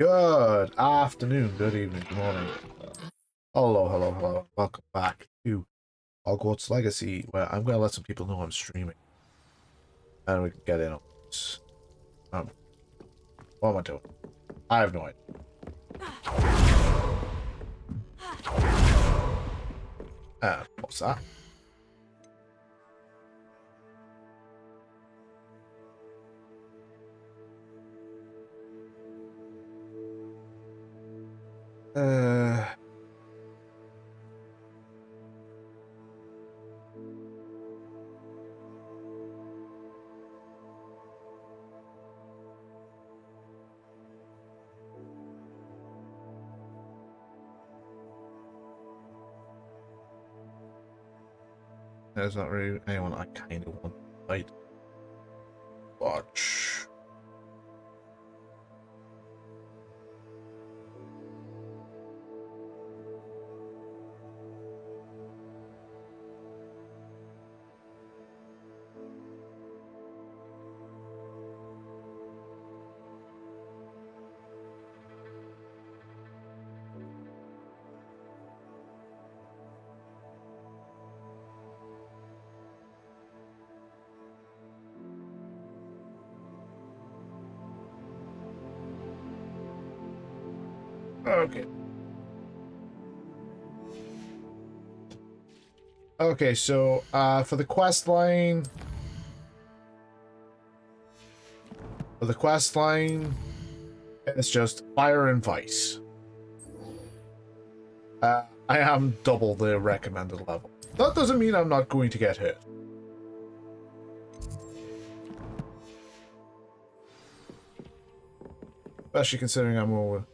Good afternoon, good evening, good morning. Hello, hello, hello. Welcome back to Hogwarts Legacy, where I'm going to let some people know I'm streaming. And we can get in on this. What am I doing? I have no idea. What's that? There's not really anyone I kind of want to fight. Watch. Okay. Okay, so for the quest line, it's just fire and vice. I am double the recommended level. That doesn't mean I'm not going to get hit. Especially considering I'm over.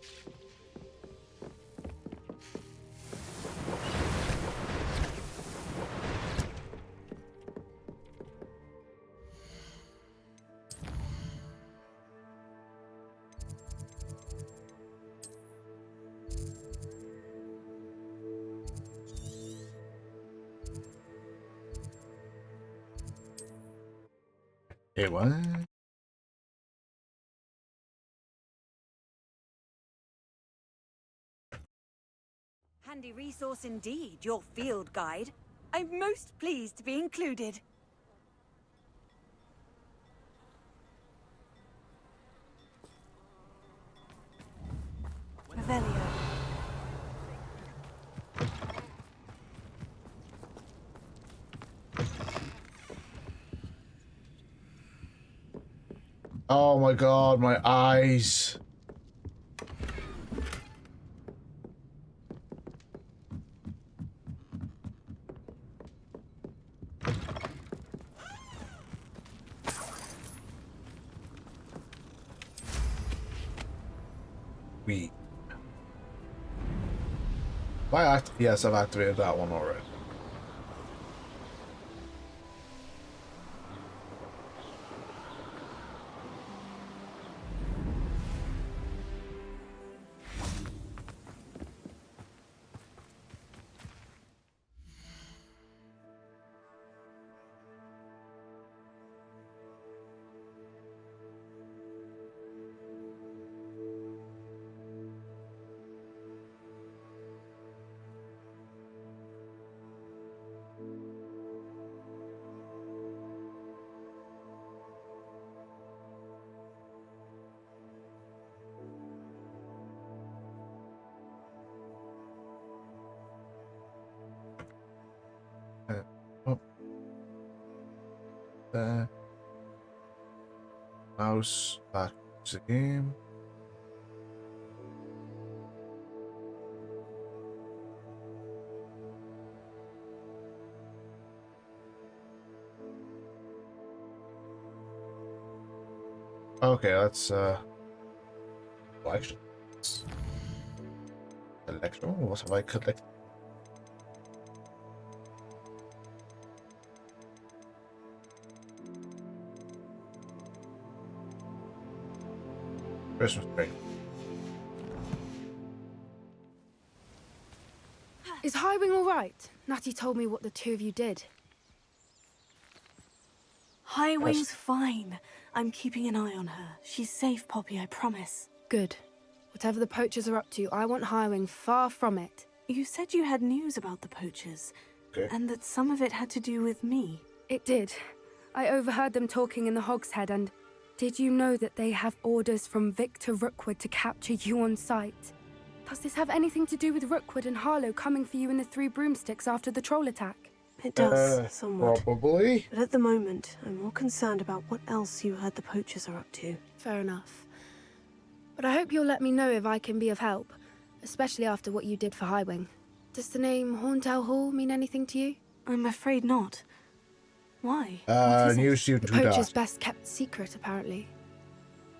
Hey, what? Handy resource indeed, your field guide. I'm most pleased to be included. Revelio. Oh my god, my eyes. Yes, I've activated that one already. Mouse back to the game. Okay, that's collection. Collection. What have I collected? Christmas tree. Is Highwing all right? Natty told me what the two of you did. Highwing's fine. I'm keeping an eye on her. She's safe, Poppy, I promise. Good. Whatever the poachers are up to, I want Highwing far from it. You said you had news about the poachers, Okay. and that some of it had to do with me. It did. I overheard them talking in the Hogshead, and did you know that they have orders from Victor Rookwood to capture you on sight? Does this have anything to do with Rookwood and Harlow coming for you in the Three Broomsticks after the troll attack? It does, somewhat. Probably. But at the moment, I'm more concerned about what else you heard the poachers are up to. Fair enough. But I hope you'll let me know if I can be of help, especially after what you did for Highwing. Does the name Horntail Hall mean anything to you? I'm afraid not. Why? What is it? New student The who poacher's died. best kept secret, apparently.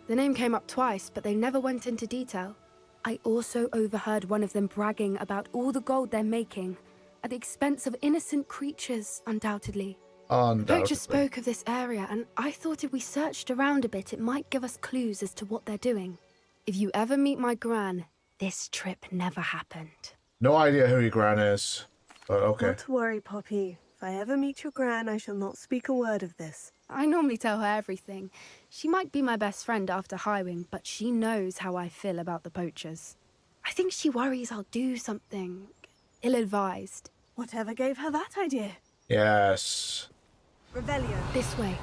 The name came up twice, but they never went into detail. I also overheard one of them bragging about all the gold they're making, at the expense of innocent creatures, undoubtedly. The poacher Undoubtedly. spoke of this area, and I thought if we searched around a bit, it might give us clues as to what they're doing. If you ever meet my gran, this trip never happened. No idea who your gran is, but okay. Not to worry, Poppy. If I ever meet your gran, I shall not speak a word of this. I normally tell her everything. She might be my best friend after Highwing, but she knows how I feel about the poachers. I think she worries I'll do something ill-advised. Whatever gave her that idea? Yes. Revelio. This way.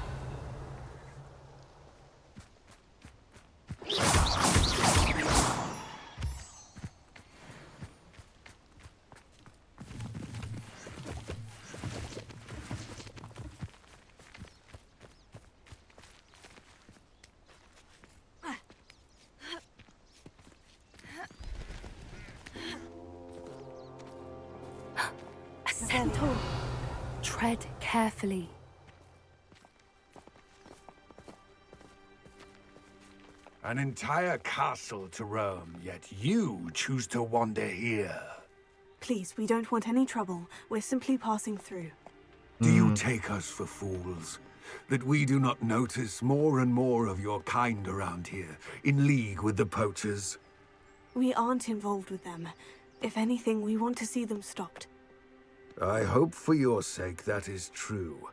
A centaur. Tread carefully. An entire castle to roam, yet you choose to wander here. Please, we don't want any trouble. We're simply passing through. Do you take us for fools? That we do not notice more and more of your kind around here, in league with the poachers? We aren't involved with them. If anything, we want to see them stopped. I hope for your sake that is true.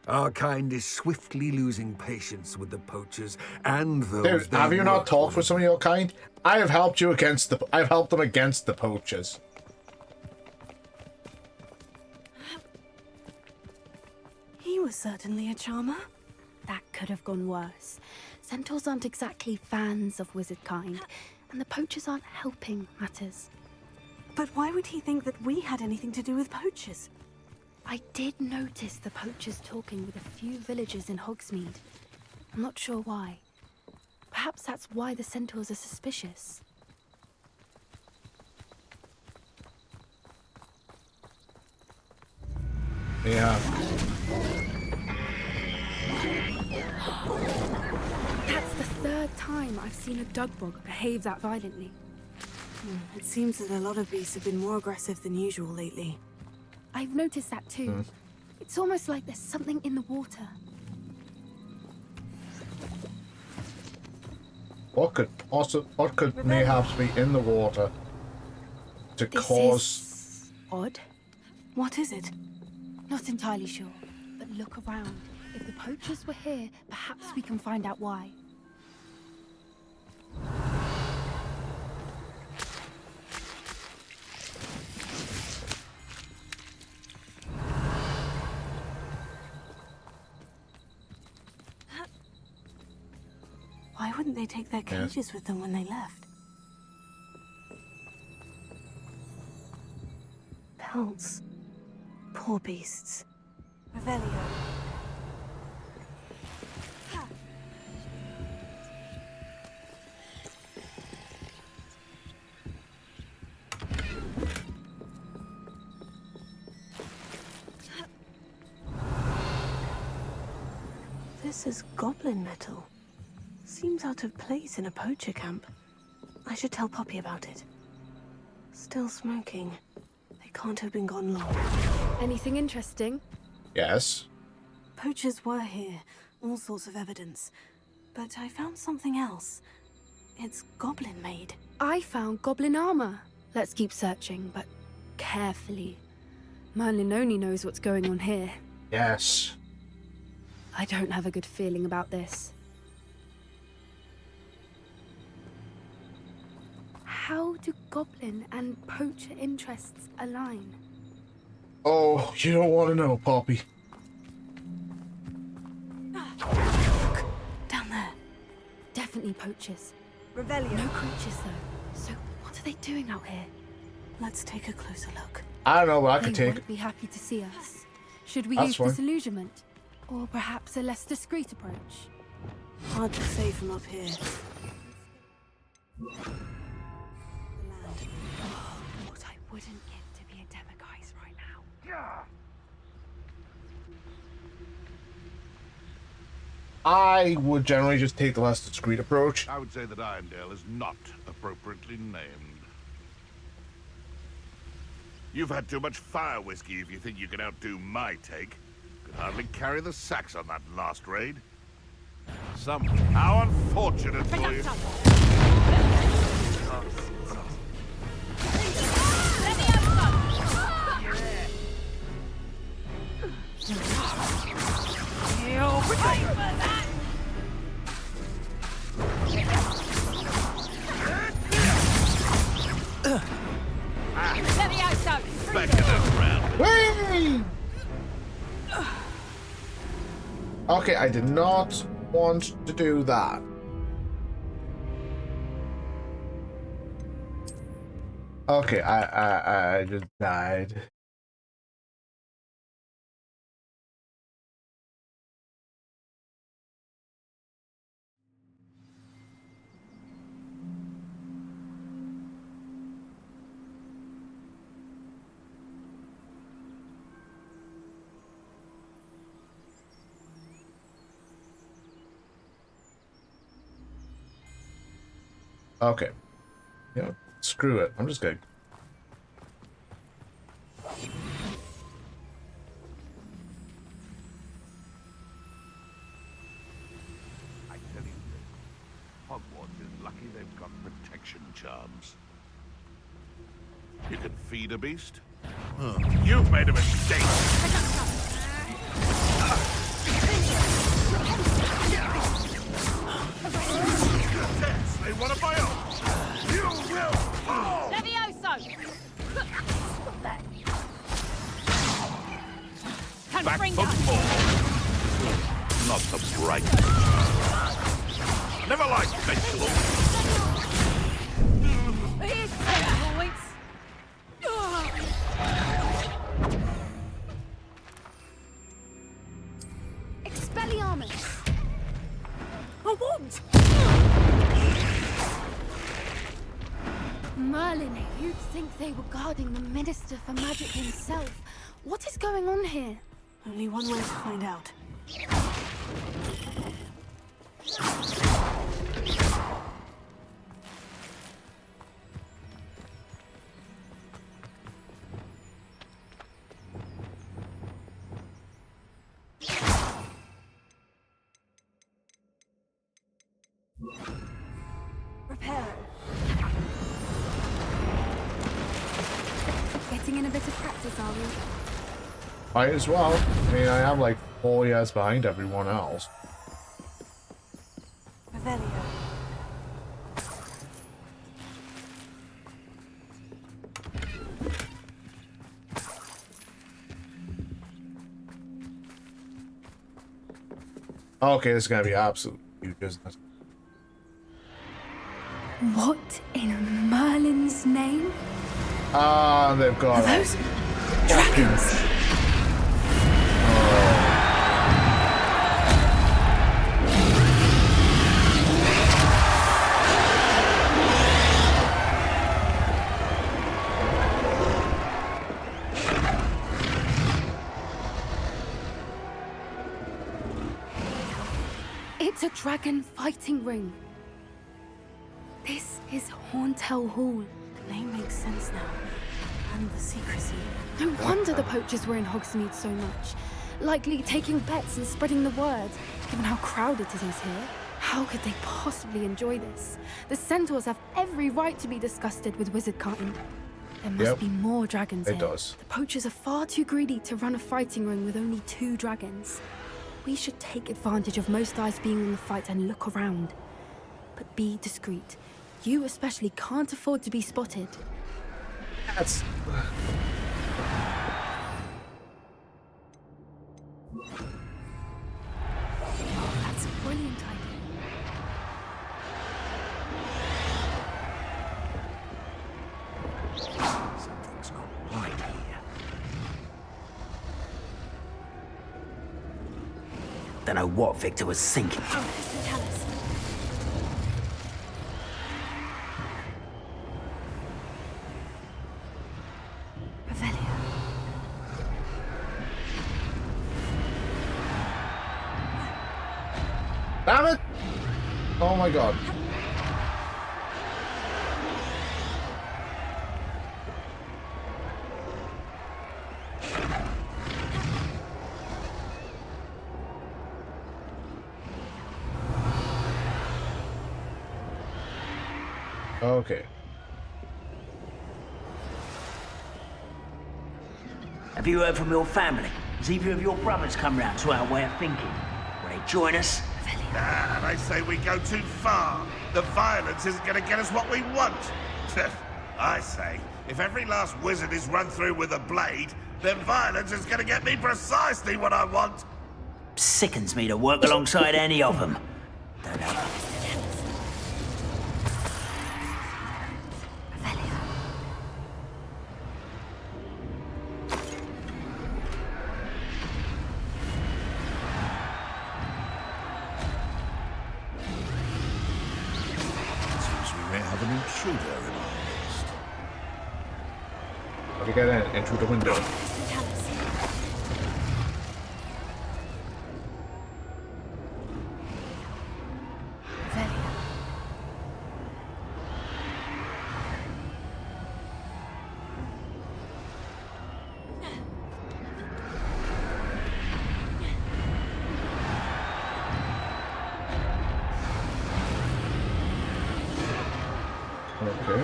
Our kind is swiftly losing patience with the poachers and those Dude, they have you not work talked with with. some of your kind? I have helped you against the. I've helped them against the poachers. He was certainly a charmer. That could have gone worse. Centaurs aren't exactly fans of wizard kind, and the poachers aren't helping matters. But why would he think that we had anything to do with poachers? I did notice the poachers talking with a few villagers in Hogsmeade. I'm not sure why. Perhaps that's why the centaurs are suspicious. Yeah. That's the third time I've seen a dugbog behave that violently. It seems that a lot of beasts have been more aggressive than usual lately. I've noticed that too. It's almost like there's something in the water. What could mayhaps be in the water to This cause? is odd. What is it? Not entirely sure, but look around. If the poachers were here, perhaps we can find out why. Why wouldn't they take their cages with them when they left? Pelts. Poor beasts. Revelio. This is goblin metal. Seems out of place in a poacher camp. I should tell Poppy about it. Still smoking. They can't have been gone long. Anything interesting? Yes. Poachers were here. All sorts of evidence. But I found something else. It's goblin made. I found goblin armor. Let's keep searching, but carefully. Merlin only knows what's going on here. Yes. I don't have a good feeling about this. How do goblin and poacher interests align? Oh, you don't want to know, Poppy. Look, down there. Definitely poachers. Revelio. No creatures, though. So what are they doing out here? Let's take a closer look. I don't know, but I They could take. won't be happy to see us. Should we That's use fine. disillusionment? Or perhaps a less discreet approach? Hard to say from up here. The land. What I wouldn't give to be a demiguise right now. I would generally just take the less discreet approach. I would say that Irondale is not appropriately named. You've had too much fire whiskey if you think you can outdo my take. Could hardly carry the sacks on that last raid. How unfortunate for you. Back in the ground. Whee! Okay, I did not want to do that. Okay, I just died. Okay. You know, screw it. I'm just gonna. I tell you, Hogwarts is lucky they've got protection charms. You can feed a beast? You've made a mistake! They want a bio! You will fall! Back for more! Not the bright. Never liked vegetables. Expelliarmus! A wand! Merlin, you'd think they were guarding the Minister for Magic himself. What is going on here? Only one way to find out. Reparo. Getting in a bit of practice, are we? Might as well. I mean, I am like 4 years behind everyone else. Revelio. Okay, this is gonna be absolute huge business. What in Merlin's name? Ah, they've got Are those dragons? It's a dragon fighting ring. This is Horntail Hall. The name makes sense now. And the secrecy. No wonder the poachers were in Hogsmeade so much. Likely taking bets and spreading the word, given how crowded it is here. How could they possibly enjoy this? The centaurs have every right to be disgusted with wizard cutting. There must be more dragons It here. does. The poachers are far too greedy to run a fighting ring with only 2 dragons. We should take advantage of most eyes being on the fight and look around. But be discreet. You especially can't afford to be spotted. That's... That's a brilliant idea. Something's not right here. Don't know what Victor was thinking. Oh, tell us. Revelio. Damn it! Oh my god. Okay. Have you heard from your family? Has either of your brothers come round to our way of thinking? Will they join us? Nah, they say we go too far. The violence isn't going to get us what we want. I say, if every last wizard is run through with a blade, then violence is going to get me precisely what I want. Sickens me to work alongside any of them. Don't know. Seems we may have an intruder in our midst. Let me get in through the window. Okay.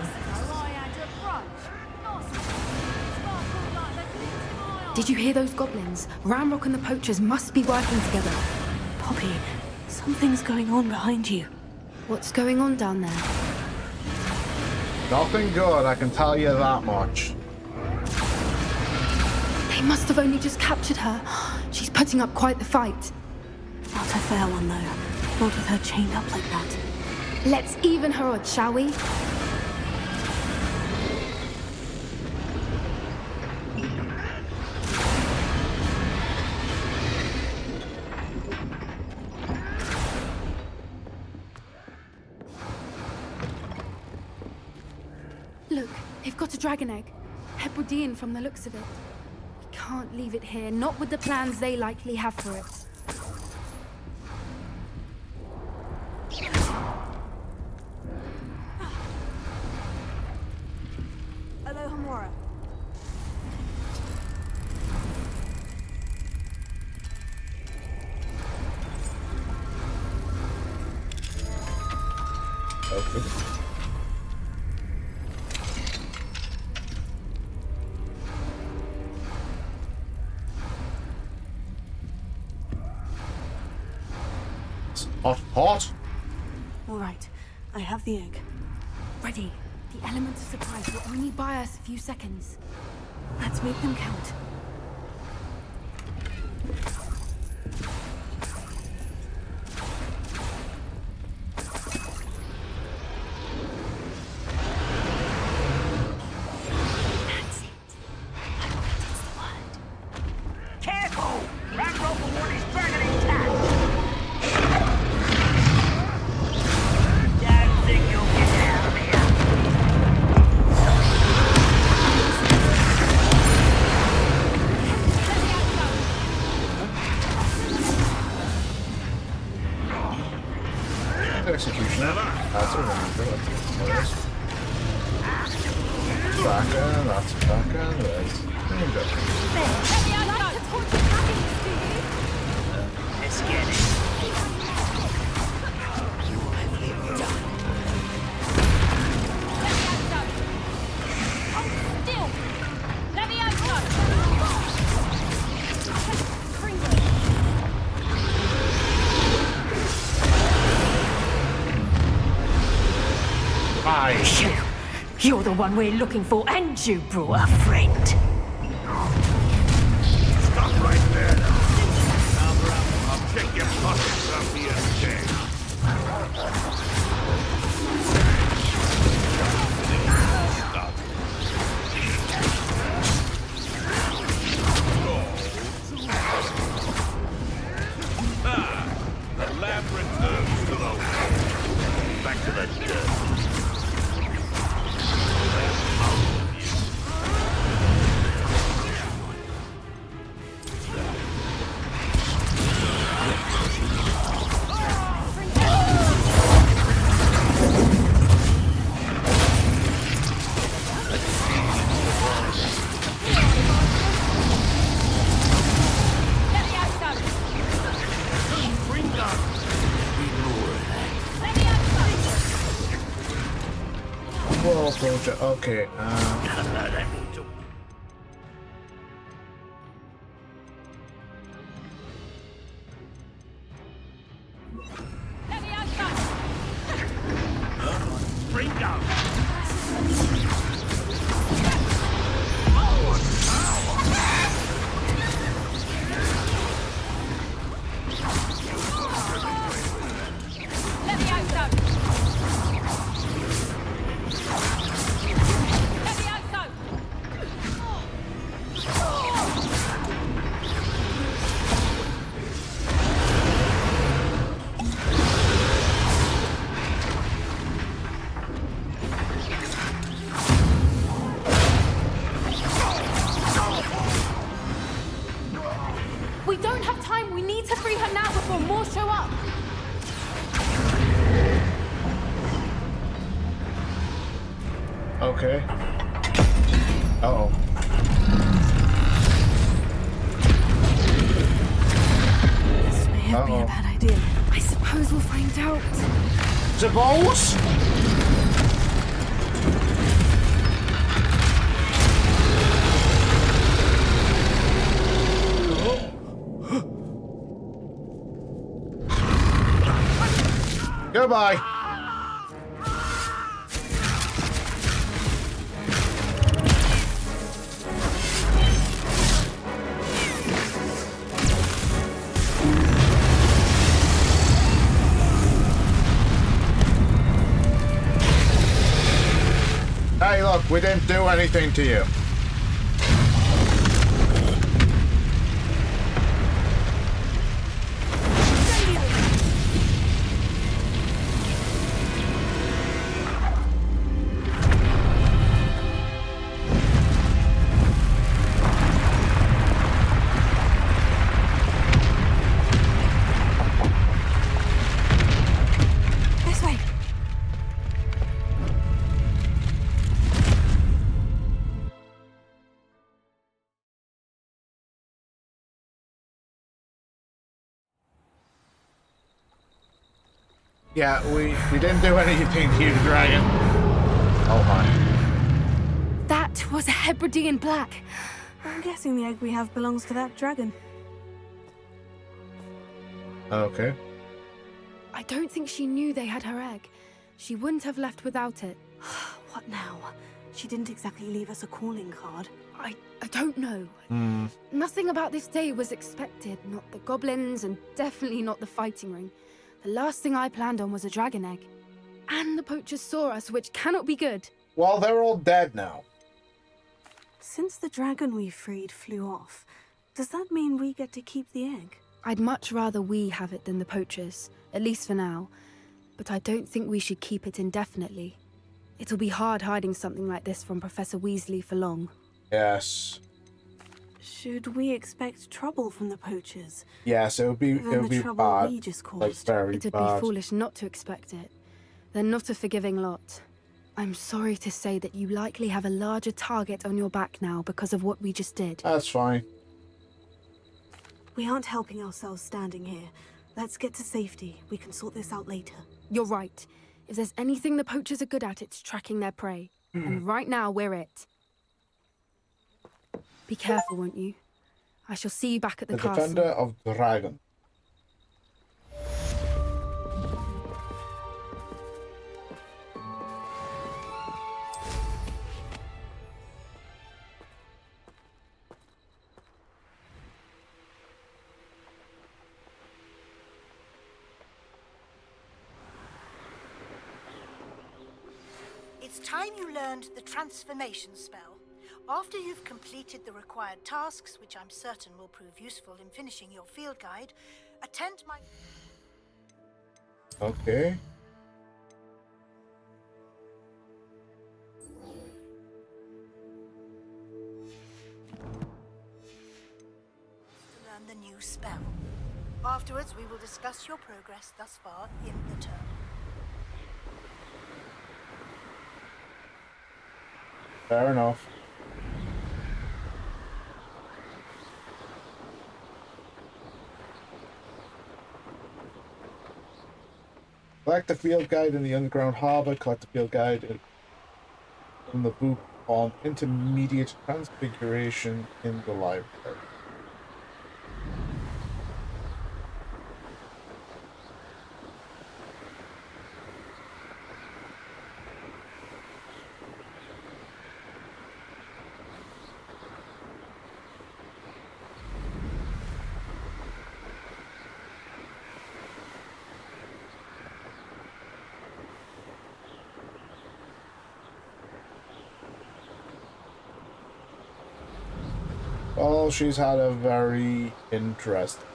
Did you hear those goblins? Ramrock and the poachers must be working together. Poppy, something's going on behind you. What's going on down there? Nothing good, I can tell you that much. They must have only just captured her. She's putting up quite the fight. Not a fair one, though. Not with her chained up like that. Let's even her odds, shall we? Look, they've got a dragon egg. Hebridean from the looks of it. We can't leave it here, not with the plans they likely have for it. Alohomora. Okay. It's hot, hot. All right, I have the egg. Ready. The element of surprise will only buy us a few seconds. Let's make them count. That's it. I bet it's the word. Careful! Ramrock will want his dragon intact! Don't think you'll get out of here! Executioner. That's a ranger. That's a Kraken. That's a Kraken. That's ranger. Let's get it. Hi. You're the one we're looking for, and you brought a friend. Stop right there. I'll check your pockets up here today. The lab returns to the back to the dirt. Whoa, project. Okay. Bring down. We don't have time. We need to free her now before more show up. Okay. Uh-oh. This may have been a bad idea. I suppose we'll find out. Suppose? Goodbye. Hey, look, we didn't do anything to you. This way. Yeah, we didn't do anything to you, dragon. Oh, hi. That was a Hebridean black. I'm guessing the egg we have belongs to that dragon. Okay. I don't think she knew they had her egg. She wouldn't have left without it. What now? She didn't exactly leave us a calling card. I don't know. Nothing about this day was expected. Not the goblins, and definitely not the fighting ring. The last thing I planned on was a dragon egg. And the poachers saw us, which cannot be good. Well, they're all dead now. Since the dragon we freed flew off, does that mean we get to keep the egg? I'd much rather we have it than the poachers, at least for now. But I don't think we should keep it indefinitely. It'll be hard hiding something like this from Professor Weasley for long. Yes. Should we expect trouble from the poachers? Yes, it would be trouble bad. we just caused. Like very It'd bad. be foolish not to expect it. They're not a forgiving lot. I'm sorry to say that you likely have a larger target on your back now because of what we just did. That's fine. We aren't helping ourselves standing here. Let's get to safety. We can sort this out later. You're right. If there's anything the poachers are good at, it's tracking their prey. And right now, we're it. Be careful, won't you? I shall see you back at the castle. Defender of Dragon. time you learned the transformation spell. After you've completed the required tasks, which I'm certain will prove useful in finishing your field guide, attend my... Okay. to learn the new spell. Afterwards, we will discuss your progress thus far in the term. Fair enough. Collect the field guide in the underground harbor. Collect the field guide from the book on intermediate transfiguration in the library. Well, she's had a very interesting.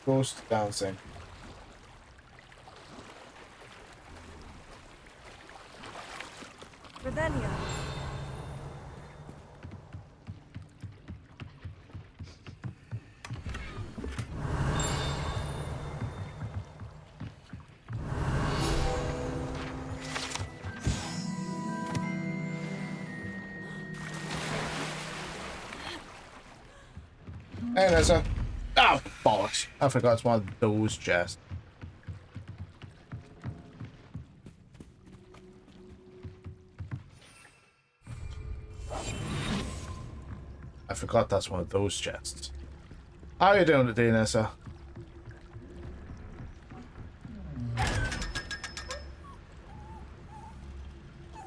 Ghost dancing. Revelio. Hey, Nessa. Ah, bollocks. I forgot it's one of those chests. I forgot that's one of those chests. How are you doing today, Nessa?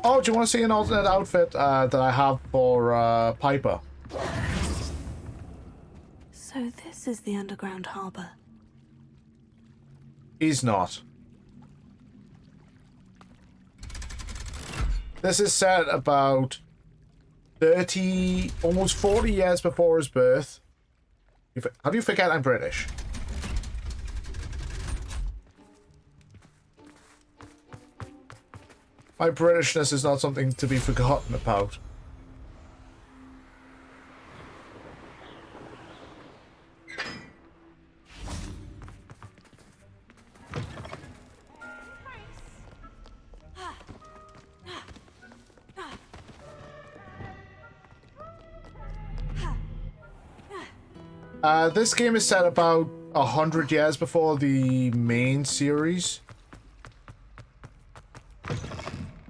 Oh, do you want to see an alternate outfit that I have for Piper? So this is the underground harbor. He's not. This is set about 30, almost 40 years before his birth. Have you forget I'm British? My Britishness is not something to be forgotten about. This game is set about 100 years before the main series.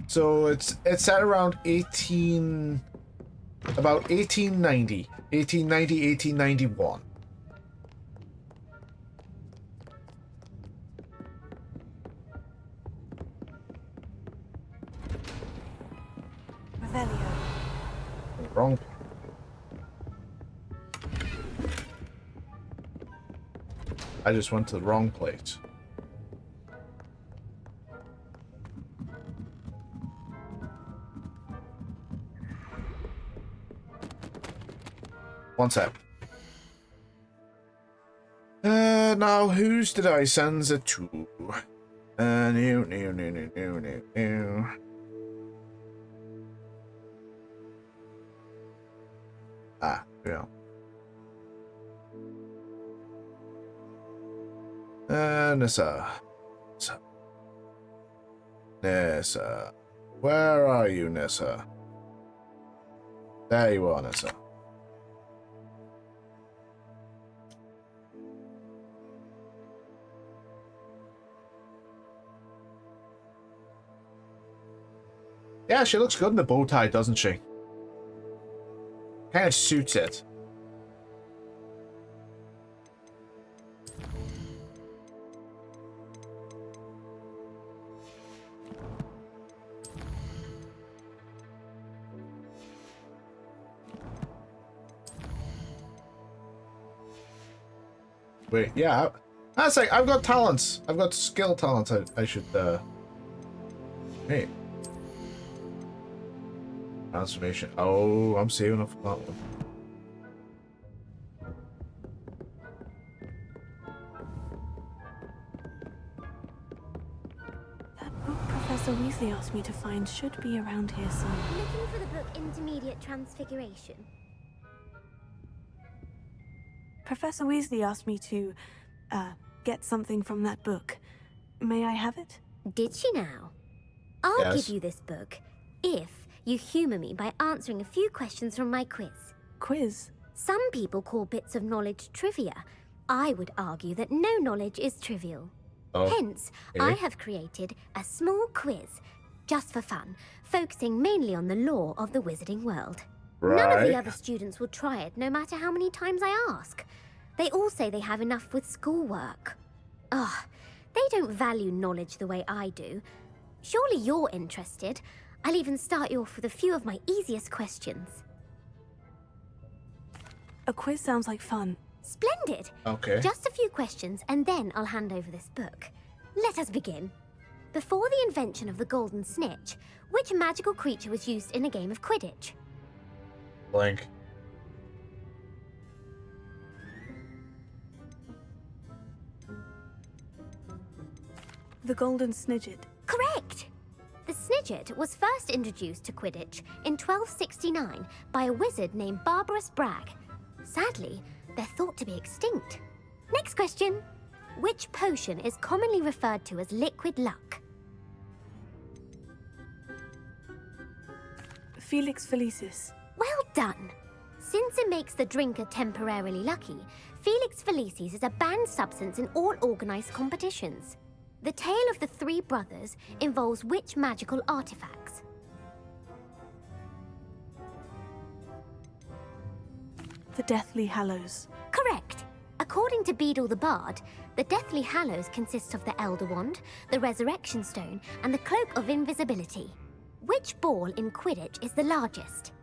So it's set around 1890, 1891. Revelio. Wrong. I just went to the wrong place. One sec. Now whose did I send it to? New. Ah, yeah. Nissa. Nissa. Where are you, Nissa? There you are, Nissa. Yeah, she looks good in the bow tie, doesn't she? Kind of suits it. Wait, yeah. That's like, I've got talents. I've got skill talents. I should, Hey. Transformation. Oh, I'm saving up for that one. That book Professor Weasley asked me to find should be around here somewhere. Looking for the book Intermediate Transfiguration. Professor Weasley asked me to, get something from that book. May I have it? Did she now? I'll Yes. give you this book if you humor me by answering a few questions from my quiz. Quiz? Some people call bits of knowledge trivia. I would argue that no knowledge is trivial. Oh, Hence, okay. I have created a small quiz, just for fun, focusing mainly on the lore of the wizarding world. None of the Right. other students will try it, no matter how many times I ask. They all say they have enough with schoolwork. Ugh, they don't value knowledge the way I do. Surely you're interested. I'll even start you off with a few of my easiest questions. A quiz sounds like fun. Splendid! Okay. Just a few questions, and then I'll hand over this book. Let us begin. Before the invention of the golden snitch, which magical creature was used in a game of Quidditch? Blank. The Golden Snidget. Correct! The Snidget was first introduced to Quidditch in 1269 by a wizard named Barbarous Bragg. Sadly, they're thought to be extinct. Next question. Which potion is commonly referred to as liquid luck? Felix Felicis. Well done! Since it makes the drinker temporarily lucky, Felix Felicis is a banned substance in all organized competitions. The tale of the three brothers involves which magical artifacts? The Deathly Hallows. Correct! According to Beedle the Bard, the Deathly Hallows consists of the Elder Wand, the Resurrection Stone, and the Cloak of Invisibility. Which ball in Quidditch is the largest?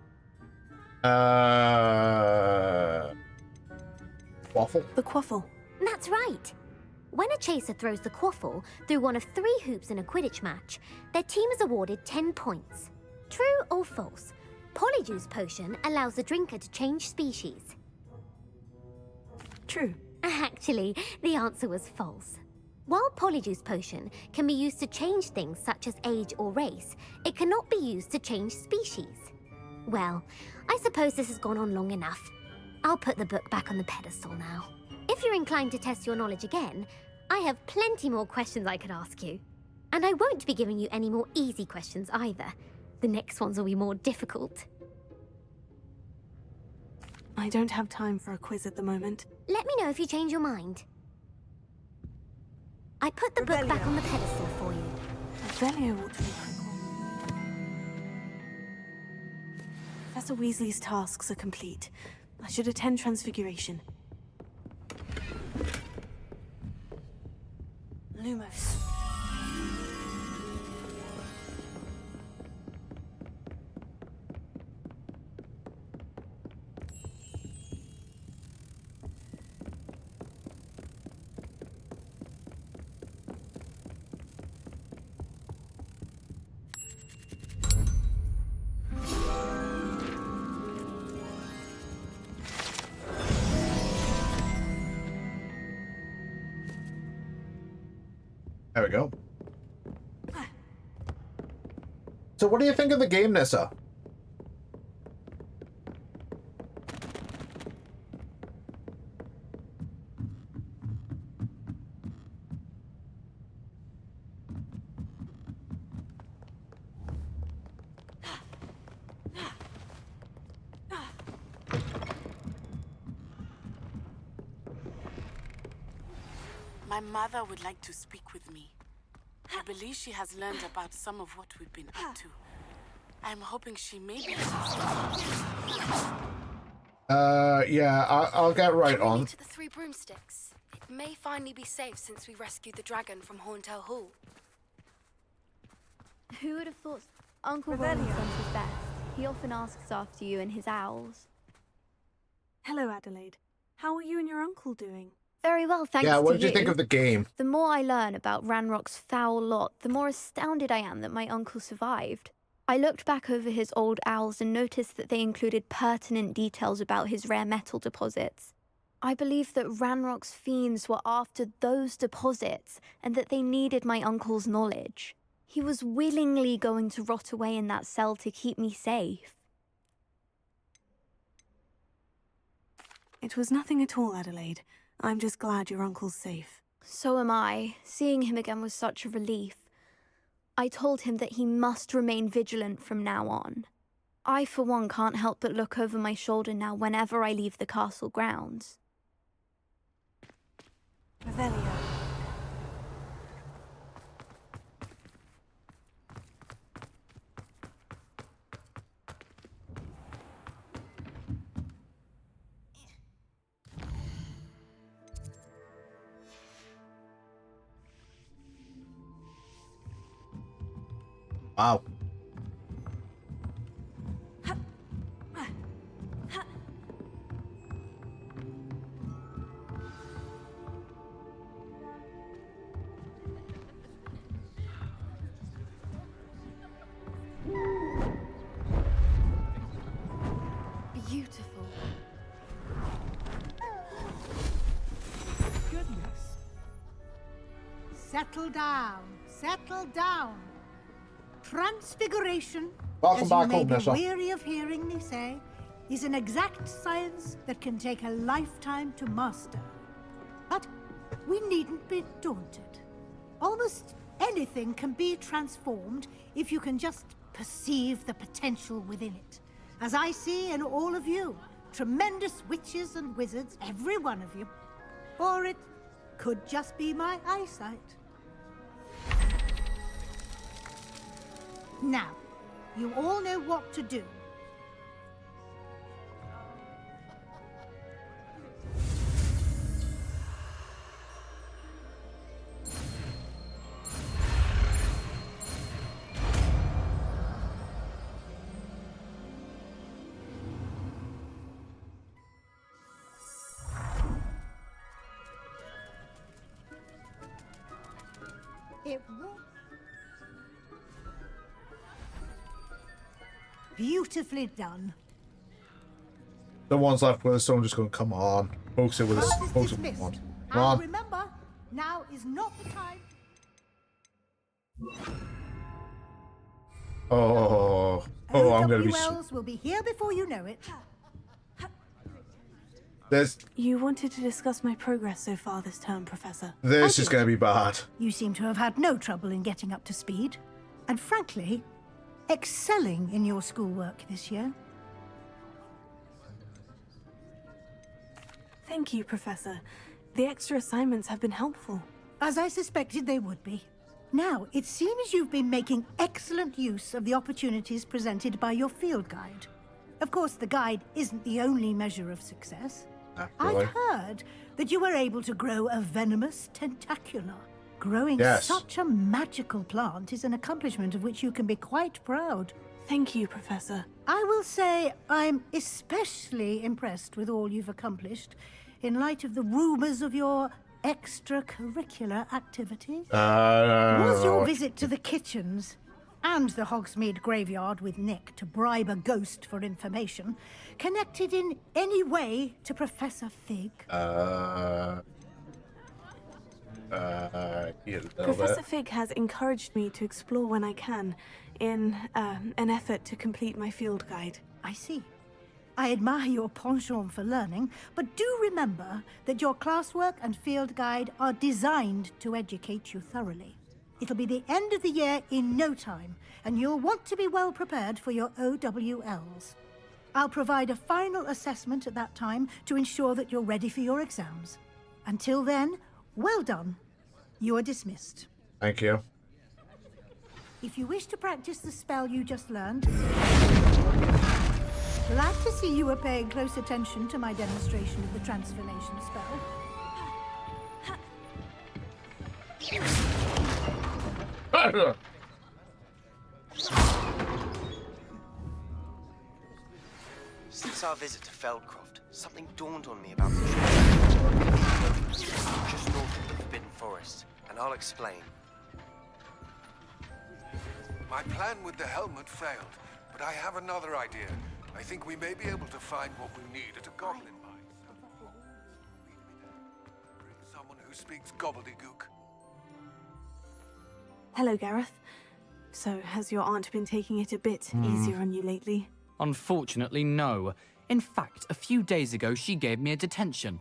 Waffle? The Quaffle. That's right! When a chaser throws the quaffle through one of 3 hoops in a Quidditch match, their team is awarded 10 points. True or false? Polyjuice Potion allows the drinker to change species. True. Actually, the answer was false. While Polyjuice Potion can be used to change things such as age or race, it cannot be used to change species. Well, I suppose this has gone on long enough. I'll put the book back on the pedestal now. If you're inclined to test your knowledge again, I have plenty more questions I could ask you. And I won't be giving you any more easy questions either. The next ones will be more difficult. I don't have time for a quiz at the moment. Let me know if you change your mind. I put the book back on the pedestal for you. Revelio ought to be Professor Weasley's tasks are complete. I should attend Transfiguration. Lumos. There we go. So what do you think of the game, Nissa? My mother would like to speak with me. I believe she has learned about some of what we've been up to. I'm hoping she may be. Yeah, I'll get right Can we on. meet to the Three Broomsticks? It may finally be safe since we rescued the dragon from Horntail Hall. Who would have thought Uncle Ron's done his best? He often asks after you and his owls. Hello, Adelaide. How are you and your uncle doing? Very well, thanks to you. Yeah, what did you think of the game? The more I learn about Ranrock's foul lot, the more astounded I am that my uncle survived. I looked back over his old owls and noticed that they included pertinent details about his rare metal deposits. I believe that Ranrock's fiends were after those deposits and that they needed my uncle's knowledge. He was willingly going to rot away in that cell to keep me safe. It was nothing at all, Adelaide. I'm just glad your uncle's safe. So am I. Seeing him again was such a relief. I told him that he must remain vigilant from now on. I, for one, can't help but look over my shoulder now whenever I leave the castle grounds. Revelio. Wow. Beautiful. Goodness. Settle down. Settle down. Transfiguration, Welcome as back you may home, be Nessa. weary of hearing me say, is an exact science that can take a lifetime to master. But we needn't be daunted. Almost anything can be transformed if you can just perceive the potential within it. As I see in all of you, tremendous witches and wizards, every one of you. Or it could just be my eyesight. Now, you all know what to do. It won't. Beautifully done. The ones left with us, so I'm just going, come on. Focus it with us. Class is Focus it with dismissed. one. Come And on. remember, now is not the time. Oh, I'm going to be... OWLs will be here before you know it. You wanted to discuss my progress so far this term, Professor. This is going to be bad. You seem to have had no trouble in getting up to speed. And frankly, excelling in your schoolwork this year. Thank you, Professor. The extra assignments have been helpful. As I suspected they would be. Now, it seems you've been making excellent use of the opportunities presented by your field guide. Of course, the guide isn't the only measure of success. Really? I've heard that you were able to grow a venomous tentacula. Growing Yes. such a magical plant is an accomplishment of which you can be quite proud. Thank you, Professor. I will say I'm especially impressed with all you've accomplished in light of the rumors of your extracurricular activities. Was your visit to the kitchens and the Hogsmeade graveyard with Nick to bribe a ghost for information connected in any way to Professor Fig? Professor Fig has encouraged me to explore when I can, in an effort to complete my field guide. I see. I admire your penchant for learning, but do remember that your classwork and field guide are designed to educate you thoroughly. It'll be the end of the year in no time, and you'll want to be well prepared for your OWLs. I'll provide a final assessment at that time to ensure that you're ready for your exams. Until then, well done. You are dismissed. Thank you. If you wish to practice the spell you just learned, glad to see you were paying close attention to my demonstration of the transformation spell. Since our visit to Feldcroft, something dawned on me about the treasure just north of the Forbidden Forest, and I'll explain. My plan with the helmet failed, but I have another idea. I think we may be able to find what we need at a goblin mine. Bring someone who speaks gobbledygook. Hello, Gareth. So, has your aunt been taking it a bit easier on you lately? Unfortunately, no. In fact, a few days ago, she gave me a detention.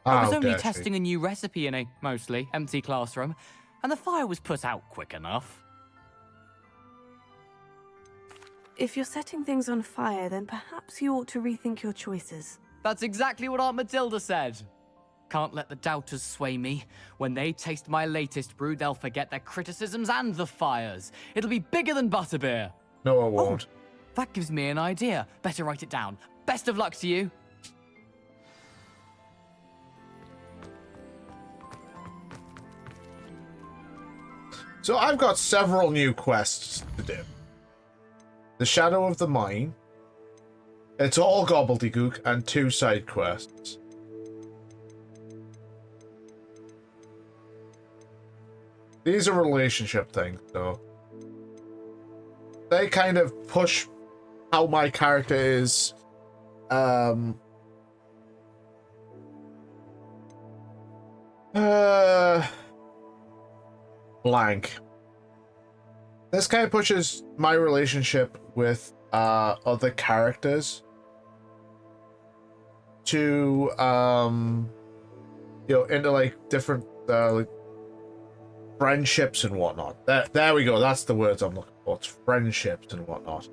I was only testing a new recipe in a mostly empty classroom, and the fire was put out quick enough. If you're setting things on fire, then perhaps you ought to rethink your choices. That's exactly what Aunt Matilda said. Can't let the doubters sway me. When they taste my latest brew, they'll forget their criticisms and the fires. It'll be bigger than butterbeer. No, I won't. Oh, that gives me an idea. Better write it down. Best of luck to you. So I've got several new quests to do. The Shadow of the Mine. It's all gobbledygook and 2 side quests. These are relationship things, though. They kind of push how my character is blank. This kind of pushes my relationship with other characters to into like different like friendships and whatnot. There we go, that's the words I'm looking for. It's friendships and whatnot.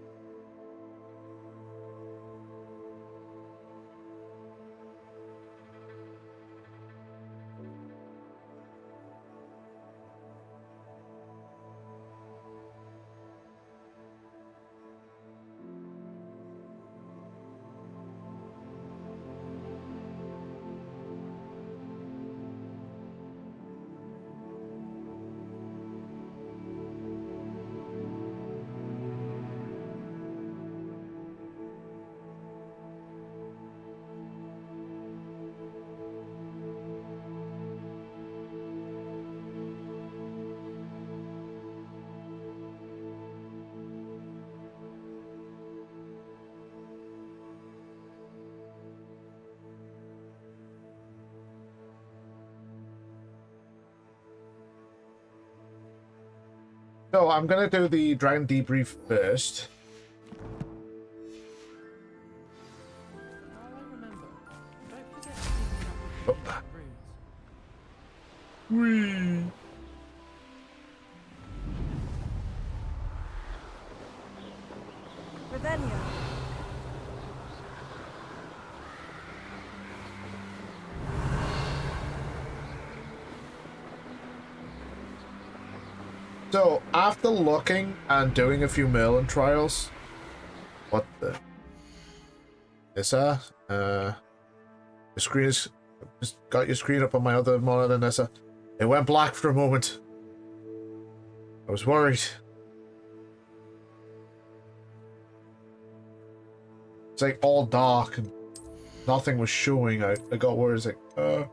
So I'm gonna do the Dragon Debrief first. Oh. Whee. Revelio. So, after looking and doing a few Merlin trials... What the... Is that? Your screen is... Just got your screen up on my other monitor, Nessa. It went black for a moment. I was worried. It's like all dark and nothing was showing. I got worried. It's like,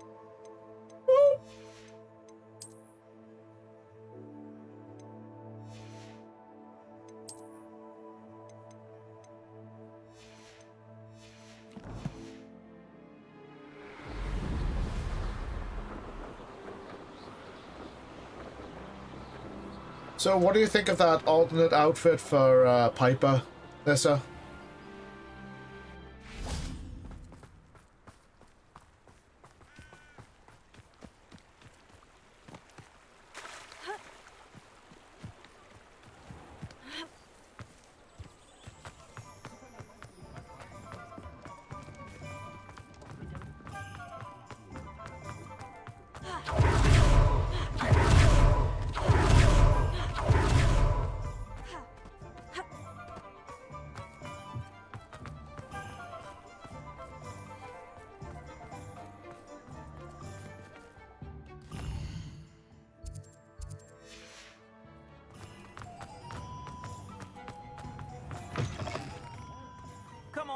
So, what do you think of that alternate outfit for Piper, Nessa?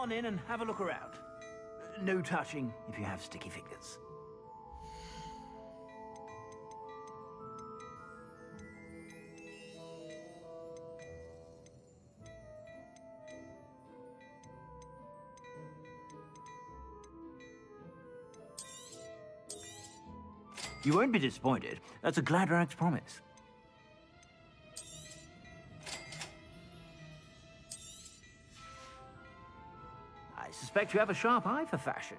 on in and have a look around. No touching if you have sticky fingers. You won't be disappointed. That's a Gladrag's promise. I suspect you have a sharp eye for fashion.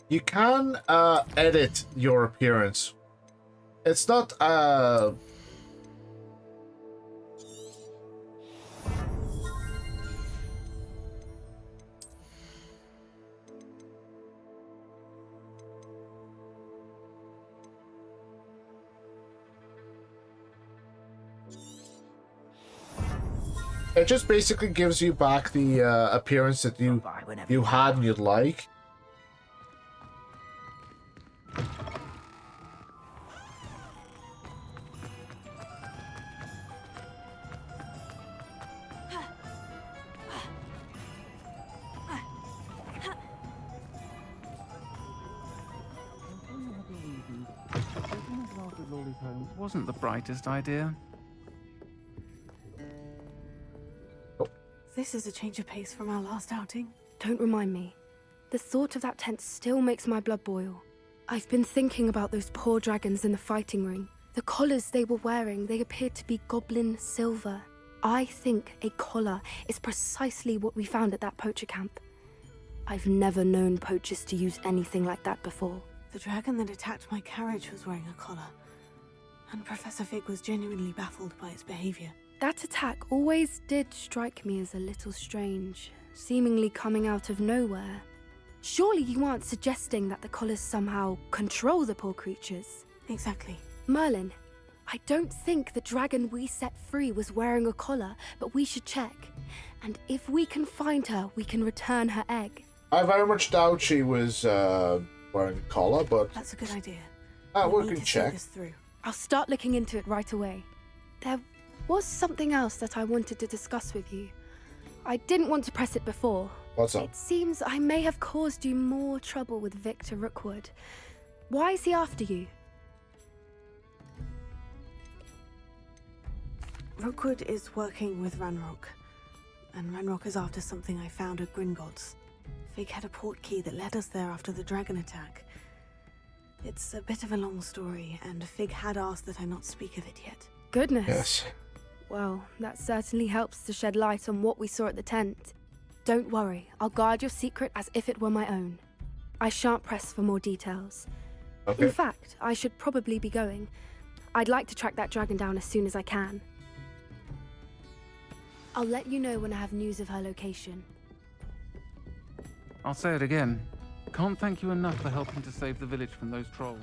You can edit your appearance. It's not it just basically gives you back the appearance that you had and you'd like. Wasn't the brightest idea. This is a change of pace from our last outing. Don't remind me. The thought of that tent still makes my blood boil. I've been thinking about those poor dragons in the fighting ring. The collars they were wearing, they appeared to be goblin silver. I think a collar is precisely what we found at that poacher camp. I've never known poachers to use anything like that before. The dragon that attacked my carriage was wearing a collar, and Professor Fig was genuinely baffled by its behavior. That attack always did strike me as a little strange, seemingly coming out of nowhere. Surely you aren't suggesting that the collars somehow control the poor creatures? Exactly. Merlin, I don't think the dragon we set free was wearing a collar, but we should check. And if we can find her, we can return her egg. I very much doubt she was wearing a collar, but that's a good idea. We can check. I'll start looking into it right away. There was something else that I wanted to discuss with you. I didn't want to press it before. What's up? It seems I may have caused you more trouble with Victor Rookwood. Why is he after you? Rookwood is working with Ranrock, and Ranrock is after something I found at Gringotts. Fig had a port key that led us there after the dragon attack. It's a bit of a long story, and Fig had asked that I not speak of it yet. Goodness. Yes. Well, that certainly helps to shed light on what we saw at the tent. Don't worry, I'll guard your secret as if it were my own. I shan't press for more details. Okay. In fact, I should probably be going. I'd like to track that dragon down as soon as I can. I'll let you know when I have news of her location. I'll say it again. Can't thank you enough for helping to save the village from those trolls.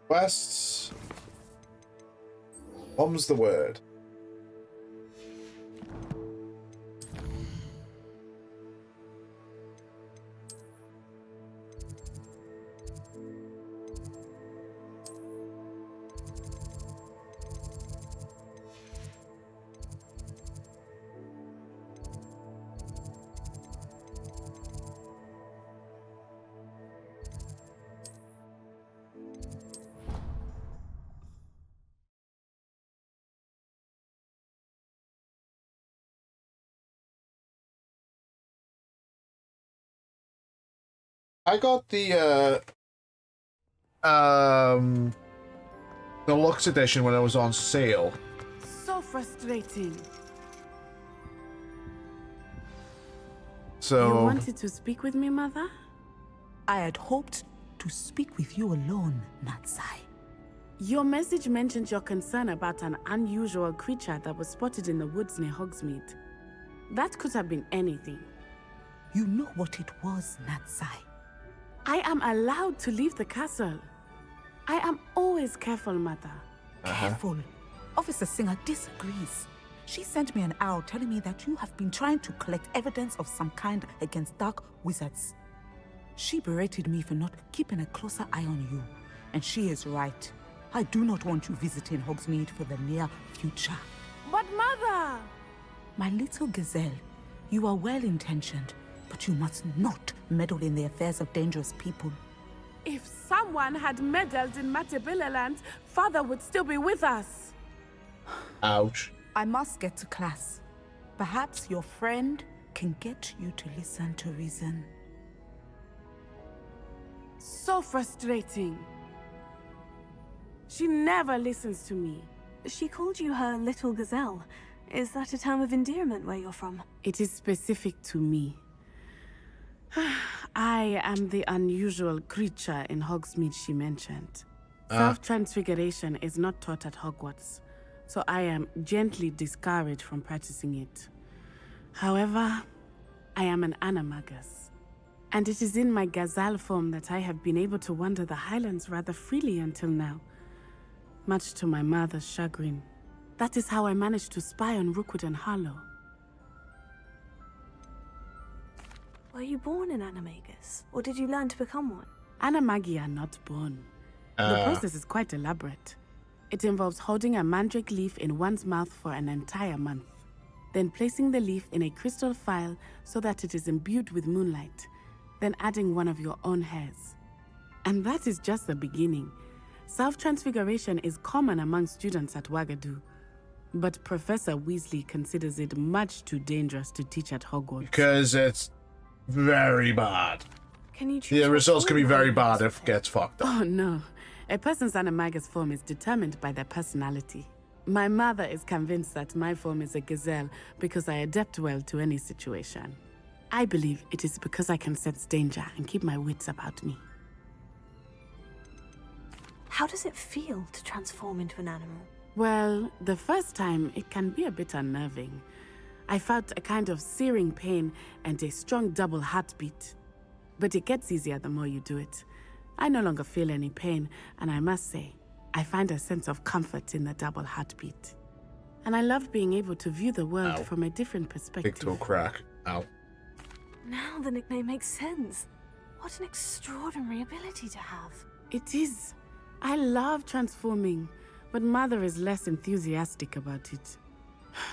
Quests. Mum's the word. I got the deluxe edition when it was on sale. So frustrating. So You wanted to speak with me, Mother? I had hoped to speak with you alone, Natsai. Your message mentioned your concern about an unusual creature that was spotted in the woods near Hogsmeade. That could have been anything. You know what it was, Natsai. I am allowed to leave the castle. I am always careful, Mother. Careful. Officer Singer disagrees. She sent me an owl telling me that you have been trying to collect evidence of some kind against dark wizards. She berated me for not keeping a closer eye on you. And she is right. I do not want you visiting Hogsmeade for the near future. But Mother! My little gazelle, you are well-intentioned, but you must not meddle in the affairs of dangerous people. If someone had meddled in Matabeleland, Father would still be with us. Ouch. I must get to class. Perhaps your friend can get you to listen to reason. So frustrating. She never listens to me. She called you her little gazelle. Is that a term of endearment where you're from? It is specific to me. I am the unusual creature in Hogsmeade she mentioned. Self-transfiguration is not taught at Hogwarts, so I am gently discouraged from practicing it. However, I am an animagus, and it is in my gazelle form that I have been able to wander the Highlands rather freely until now, much to my mother's chagrin. That is how I managed to spy on Rookwood and Harlow. Were you born an animagus, or did you learn to become one? Animagi are not born. The process is quite elaborate. It involves holding a mandrake leaf in one's mouth for an entire month, then placing the leaf in a crystal phial so that it is imbued with moonlight, then adding one of your own hairs. And that is just the beginning. Self-transfiguration is common among students at Wagadu, but Professor Weasley considers it much too dangerous to teach at Hogwarts. Because it's very bad. Can you choose The results can be very bad if it gets fucked up. Oh no. A person's animagus form is determined by their personality. My mother is convinced that my form is a gazelle because I adapt well to any situation. I believe it is because I can sense danger and keep my wits about me. How does it feel to transform into an animal? Well, the first time it can be a bit unnerving. I felt a kind of searing pain and a strong double heartbeat. But it gets easier the more you do it. I no longer feel any pain, and I must say, I find a sense of comfort in the double heartbeat. And I love being able to view the world from a different perspective. Big toe crack. Ow. Now the nickname makes sense. What an extraordinary ability to have. It is. I love transforming, but Mother is less enthusiastic about it.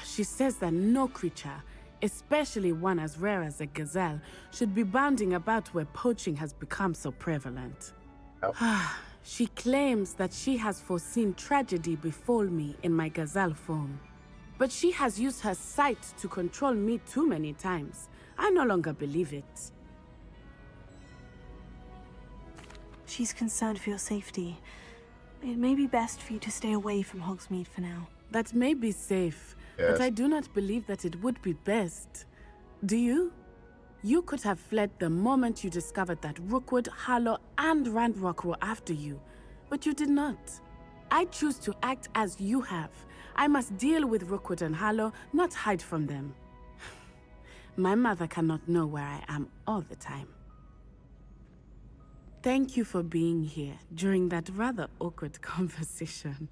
She says that no creature, especially one as rare as a gazelle, should be bounding about where poaching has become so prevalent. She claims that she has foreseen tragedy befall me in my gazelle form. But she has used her sight to control me too many times. I no longer believe it. She's concerned for your safety. It may be best for you to stay away from Hogsmeade for now. That may be safe, yes, but I do not believe that it would be best. Do you? You could have fled the moment you discovered that Rookwood, Harlow, and Ranrock were after you, but you did not. I choose to act as you have. I must deal with Rookwood and Harlow, not hide from them. My mother cannot know where I am all the time. Thank you for being here during that rather awkward conversation.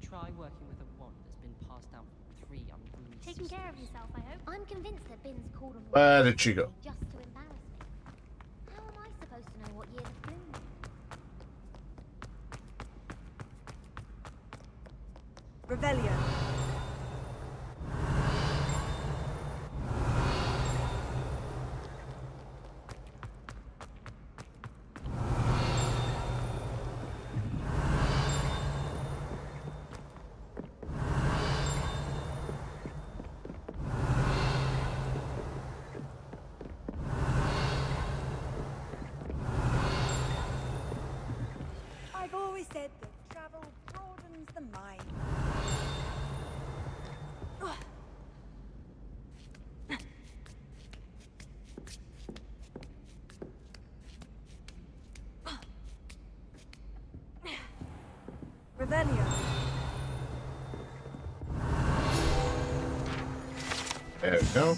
Try working with a wand that's been passed down from 3 unruly Taking care of yourself, I hope. I'm convinced that Bin's called on Where did she go? just to embarrass me. How am I supposed to know what year the flu is? Revelio. I've always said that travel broadens the mind. There we go.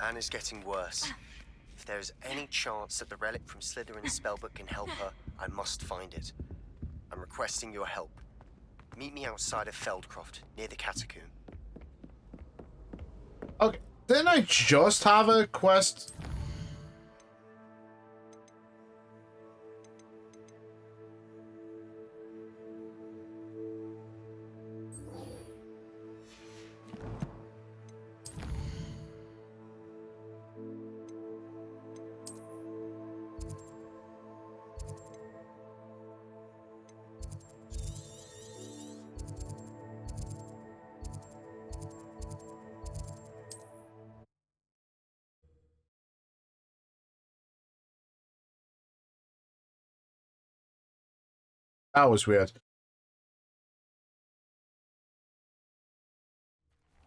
Anne is getting worse. If there is any chance that the relic from Slytherin's spellbook can help her, I must find it. I'm requesting your help. Meet me outside of Feldcroft, near the catacomb. Okay, didn't I just have a quest? That was weird.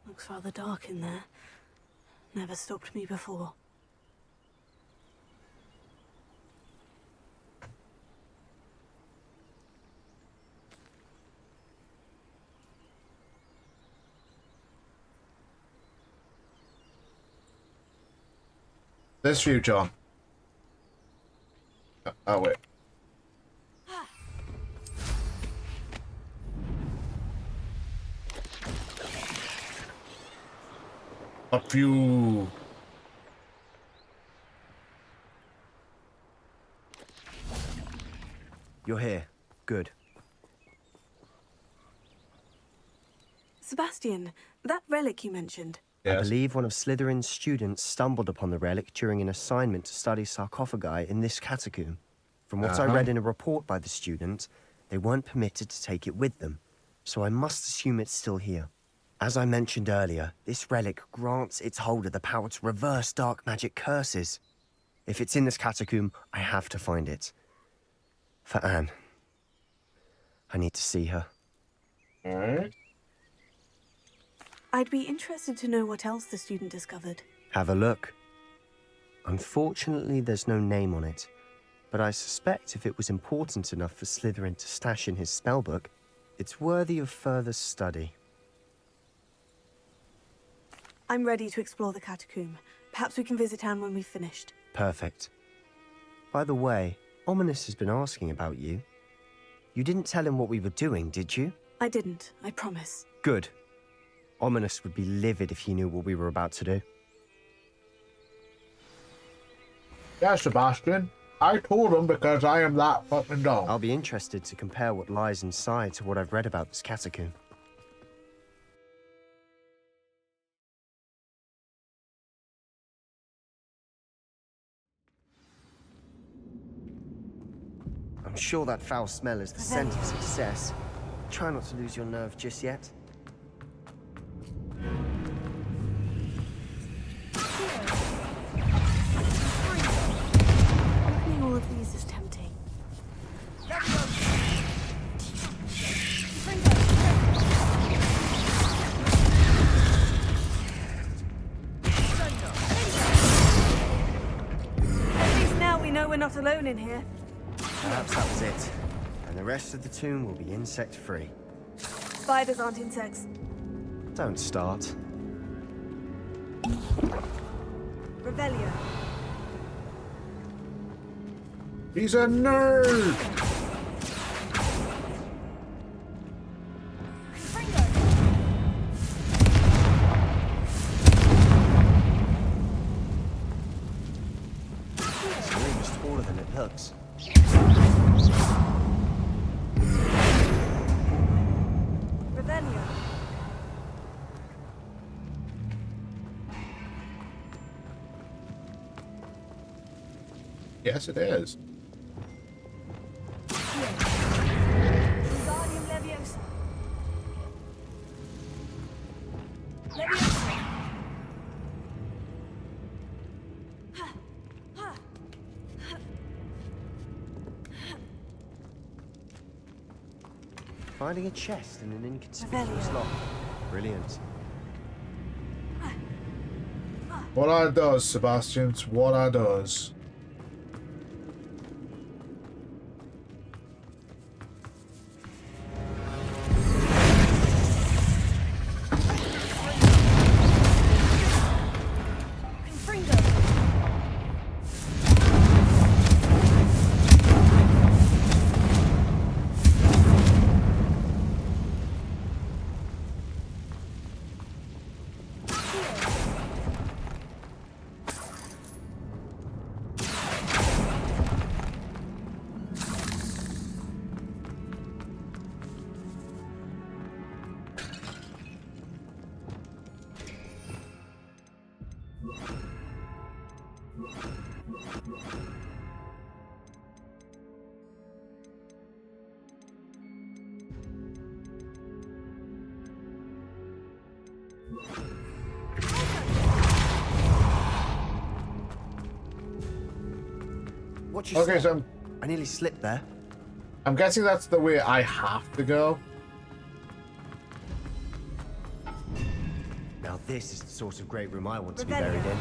Looks rather dark in there. Never stopped me before. This for you, John. Oh, wait. A few. You're here. Good. Sebastian, that relic you mentioned. Yes. I believe one of Slytherin's students stumbled upon the relic during an assignment to study sarcophagi in this catacomb. From what I read in a report by the student, they weren't permitted to take it with them, so I must assume it's still here. As I mentioned earlier, this relic grants its holder the power to reverse dark magic curses. If it's in this catacomb, I have to find it. For Anne. I need to see her. Alright. I'd be interested to know what else the student discovered. Have a look. Unfortunately, there's no name on it, but I suspect if it was important enough for Slytherin to stash in his spellbook, it's worthy of further study. I'm ready to explore the catacomb. Perhaps we can visit Anne when we've finished. Perfect. By the way, Ominous has been asking about you. You didn't tell him what we were doing, did you? I didn't, I promise. Good. Ominous would be livid if he knew what we were about to do. Yeah, Sebastian. I told him because I am that fucking dumb. I'll be interested to compare what lies inside to what I've read about this catacomb. I'm sure that foul smell is the scent of success. Try not to lose your nerve just yet. Opening all of these is tempting. At least now we know we're not alone in here. Perhaps that was it. And the rest of the tomb will be insect-free. Spiders aren't insects. Don't start. Revelio. He's a nerd! It's really just taller than it looks. Revelio. Yes, it is. Wingardium Leviosa. Leviosa. Finding a chest in an inconspicuous lock. Brilliant. What I does, Sebastian. What I does. Watch your Okay, step. so I nearly slipped there. I'm guessing that's the way I have to go. Now this is the sort of great room I want to be Revelio. buried in.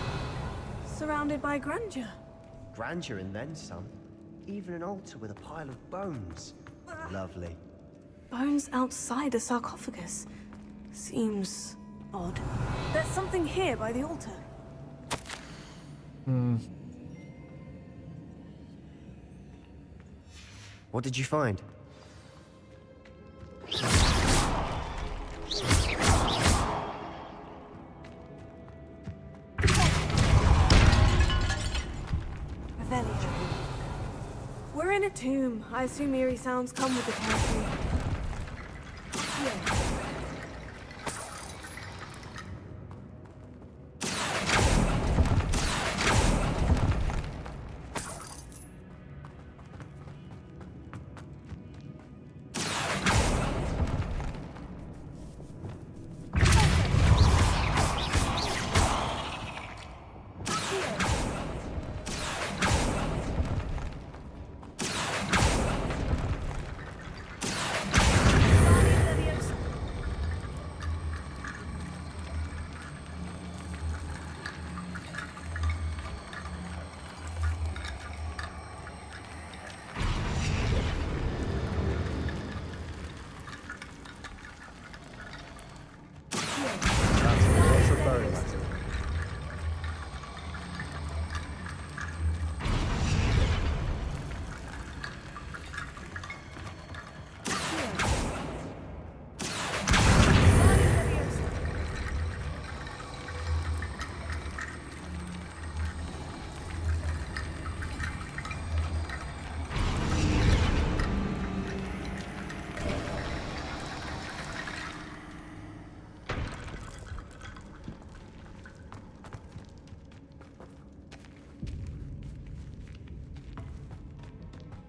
Surrounded by grandeur. Grandeur and then some. Even an altar with a pile of bones. Lovely. Bones outside a sarcophagus. Seems odd. There's something here by the altar. What did you find? Revelio. We're in a tomb. I assume eerie sounds come with the territory. Here.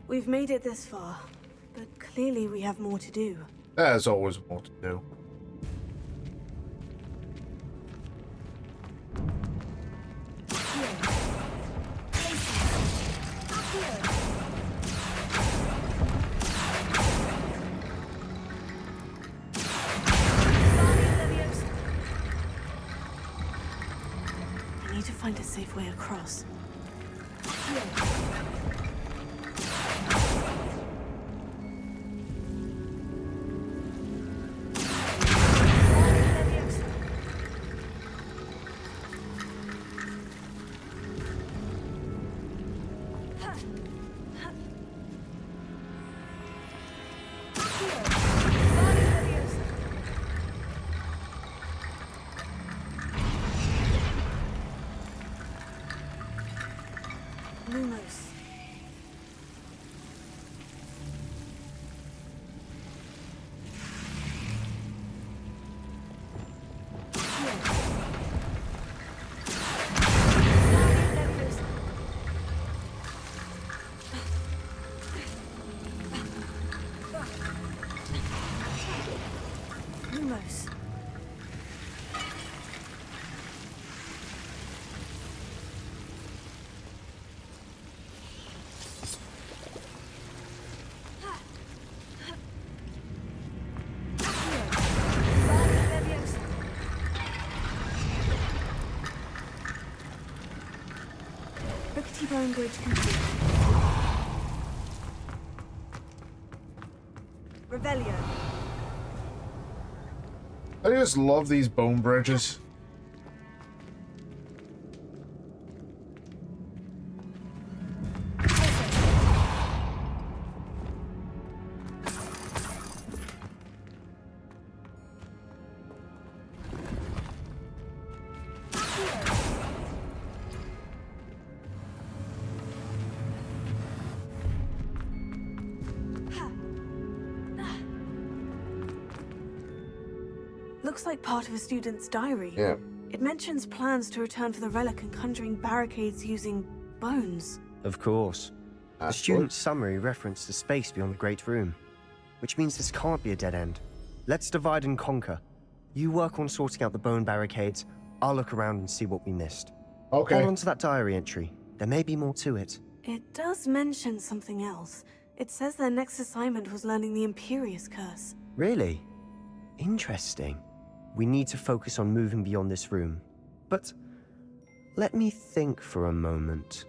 We've made it this far, but clearly we have more to do. There's always more to do. I need to find a safe way across. Lumos. Lumos. Rickety bone bridge complete. Revelio. I just love these bone bridges. Looks like part of a student's diary. Yeah. It mentions plans to return for the relic and conjuring barricades using bones. Of course. The student's summary referenced the space beyond the Great Room, which means this can't be a dead end. Let's divide and conquer. You work on sorting out the bone barricades, I'll look around and see what we missed. Okay. Hold on to that diary entry. There may be more to it. It does mention something else. It says their next assignment was learning the Imperious Curse. Really? Interesting. We need to focus on moving beyond this room. But let me think for a moment.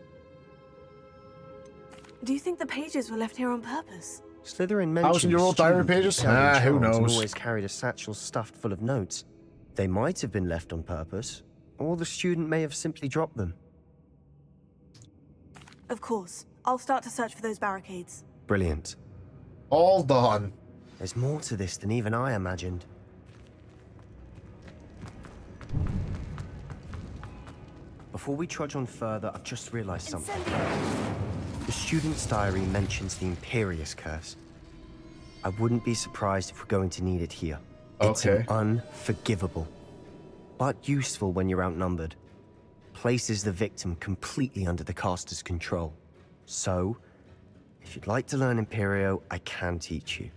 Do you think the pages were left here on purpose? Slytherin mentioned your old diary pages? who Who knows? knows? Always carried a satchel stuffed full of notes. They might have been left on purpose, or the student may have simply dropped them. Of course. I'll start to search for those barricades. Brilliant. All done. There's more to this than even I imagined. Before we trudge on further, I've just realized something. The student's diary mentions the Imperious Curse. I wouldn't be surprised if we're going to need it here. It's Okay. unforgivable, but useful when you're outnumbered. Places the victim completely under the caster's control. So, if you'd like to learn Imperio, I can teach you.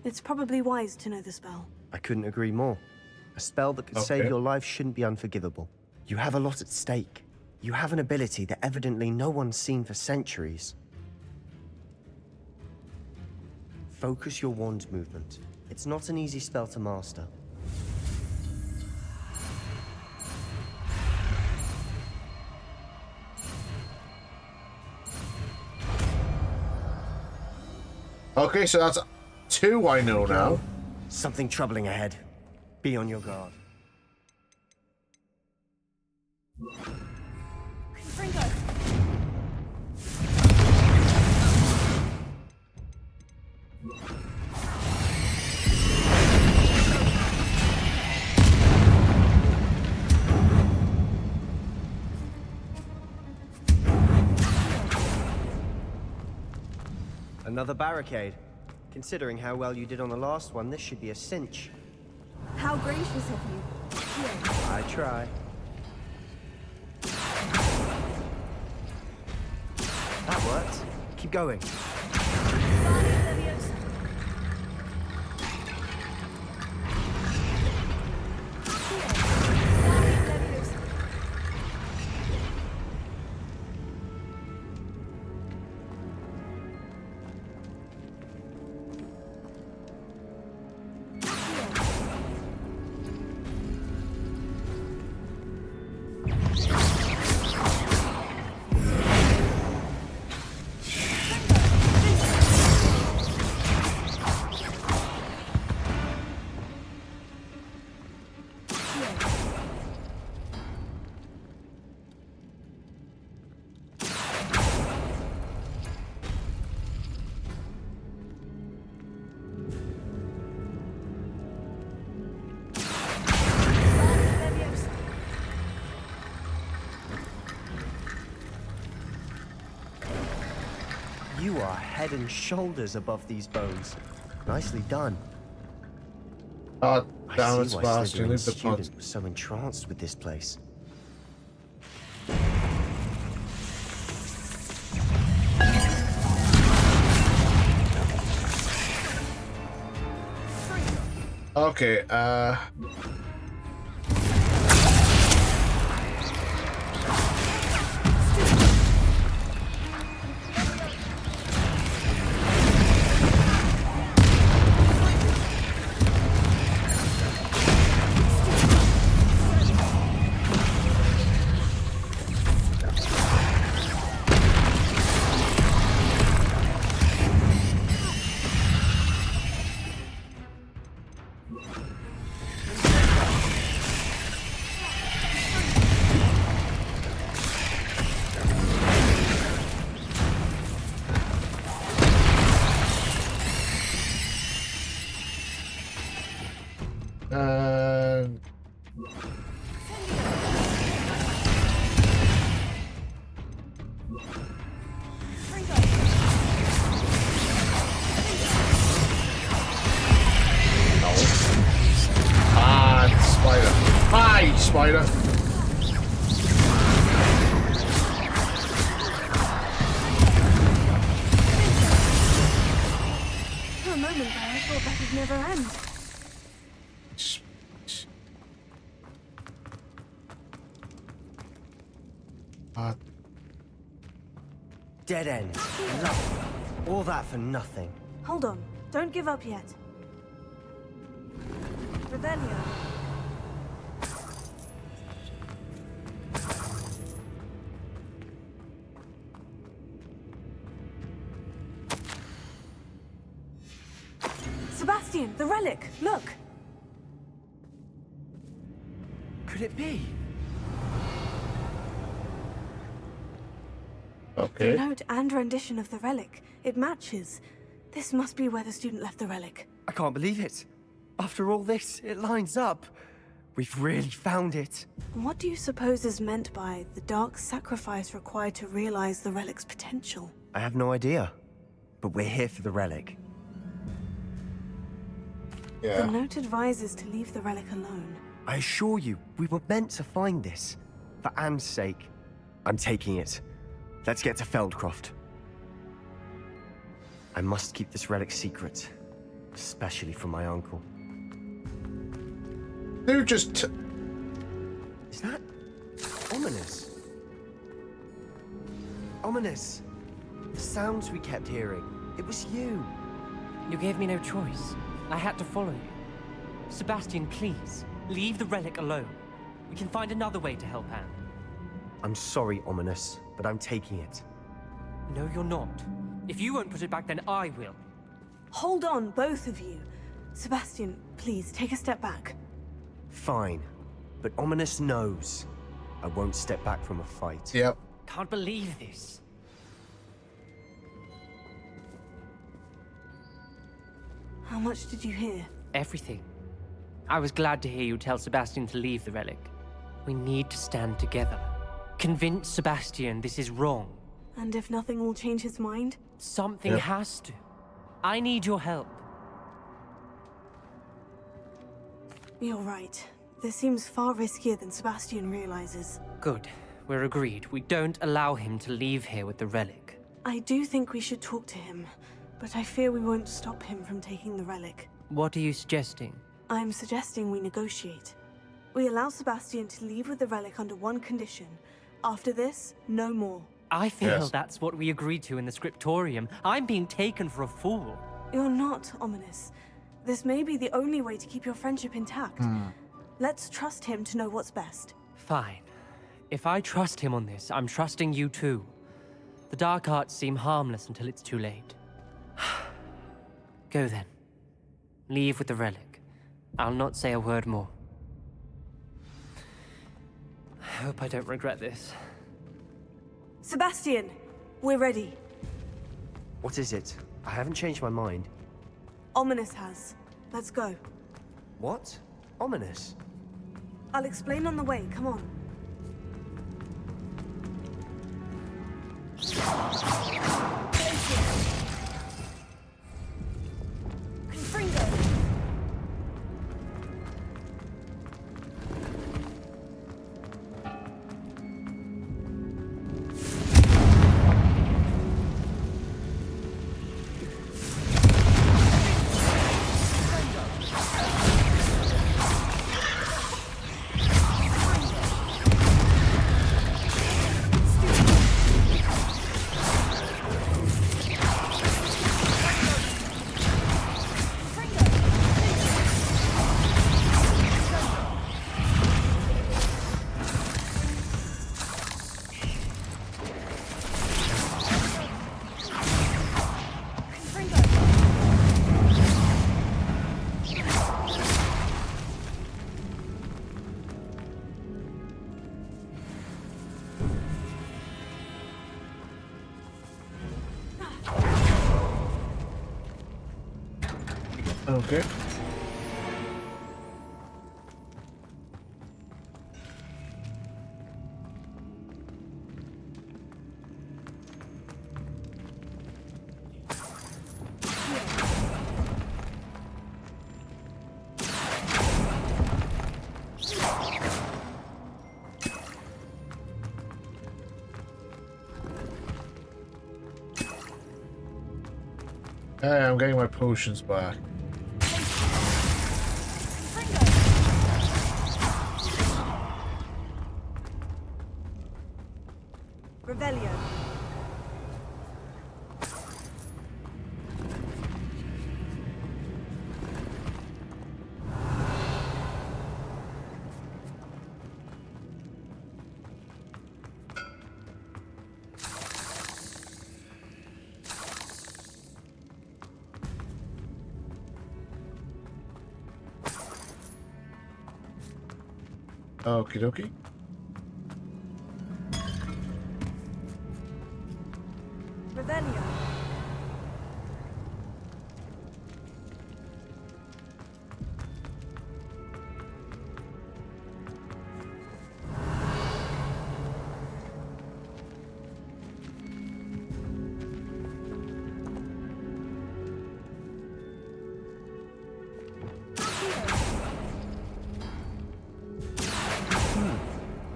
It's probably wise to know the spell. I couldn't agree more. A spell that could save your life shouldn't be unforgivable. You have a lot at stake. You have an ability that evidently no one's seen for centuries. Focus your wand movement. It's not an easy spell to master. Okay, so that's 2 I know now. Something troubling ahead. Be on your guard. Another barricade. Considering how well you did on the last one, this should be a cinch. How gracious of you. I try. That worked. Keep going. You are head and shoulders above these bones. Nicely done. Damn it, I see why Sebastian, leave Slytherin's the pod. student was so entranced with this place. Okay, spider. For a moment there, I thought that would never end. Dead end. Nothing. All that for nothing. Hold on. Don't give up yet. Revelio. Sebastian, the relic! Look! Could it be? Okay. The note and rendition of the relic. It matches. This must be where the student left the relic. I can't believe it. After all this, it lines up. We've really found it. What do you suppose is meant by the dark sacrifice required to realize the relic's potential? I have no idea. But we're here for the relic. The note advises to leave the relic alone. I assure you, we were meant to find this. For Anne's sake. I'm taking it. Let's get to Feldcroft. I must keep this relic secret. Especially from my uncle. Who just... Is that... ominous? Ominous. The sounds we kept hearing. It was you. You gave me no choice. I had to follow you. Sebastian, please, leave the relic alone. We can find another way to help Anne. I'm sorry, Ominous, but I'm taking it. No, you're not. If you won't put it back, then I will. Hold on, both of you. Sebastian, please, take a step back. Fine. But Ominous knows. I won't step back from a fight. Yep. Can't believe this. How much did you hear? Everything. I was glad to hear you tell Sebastian to leave the relic. We need to stand together. Convince Sebastian this is wrong. And if nothing will change his mind? Something has to. I need your help. You're right. This seems far riskier than Sebastian realizes. Good. We're agreed. We don't allow him to leave here with the relic. I do think we should talk to him, but I fear we won't stop him from taking the relic. What are you suggesting? I'm suggesting we negotiate. We allow Sebastian to leave with the relic under one condition. After this, no more. I feel that's what we agreed to in the scriptorium. I'm being taken for a fool. You're not, Ominous. This may be the only way to keep your friendship intact. Let's trust him to know what's best. Fine. If I trust him on this, I'm trusting you too. The dark arts seem harmless until it's too late. Go then. Leave with the relic. I'll not say a word more. I hope I don't regret this. Sebastian, we're ready. What is it? I haven't changed my mind. Ominous has. Let's go. What? Ominous? I'll explain on the way. Come on. Okay. Hey, I'm getting my potions back. Revelio. Okie dokie. Revelio.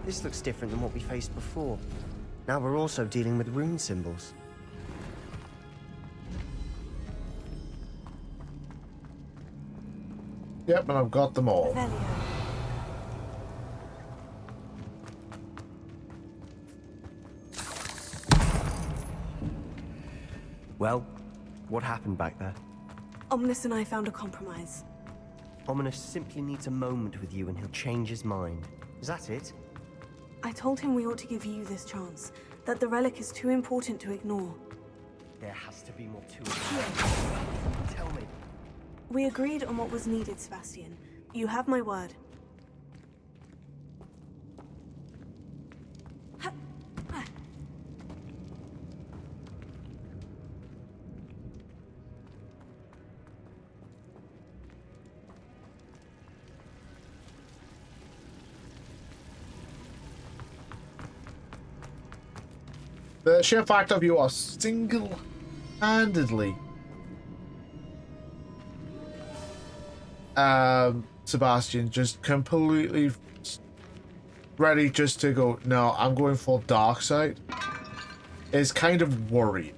This looks different than what we faced before. Now we're also dealing with rune symbols. Yep, and I've got them all. Revelio. Well, what happened back there? Omnis and I found a compromise. Ominous simply needs a moment with you and he'll change his mind. Is that it? I told him we ought to give you this chance, that the relic is too important to ignore. There has to be more to it. Tell me. We agreed on what was needed, Sebastian. You have my word. The sheer fact of you are single-handedly Sebastian just completely ready just to go, no, I'm going full dark side, is kind of worried.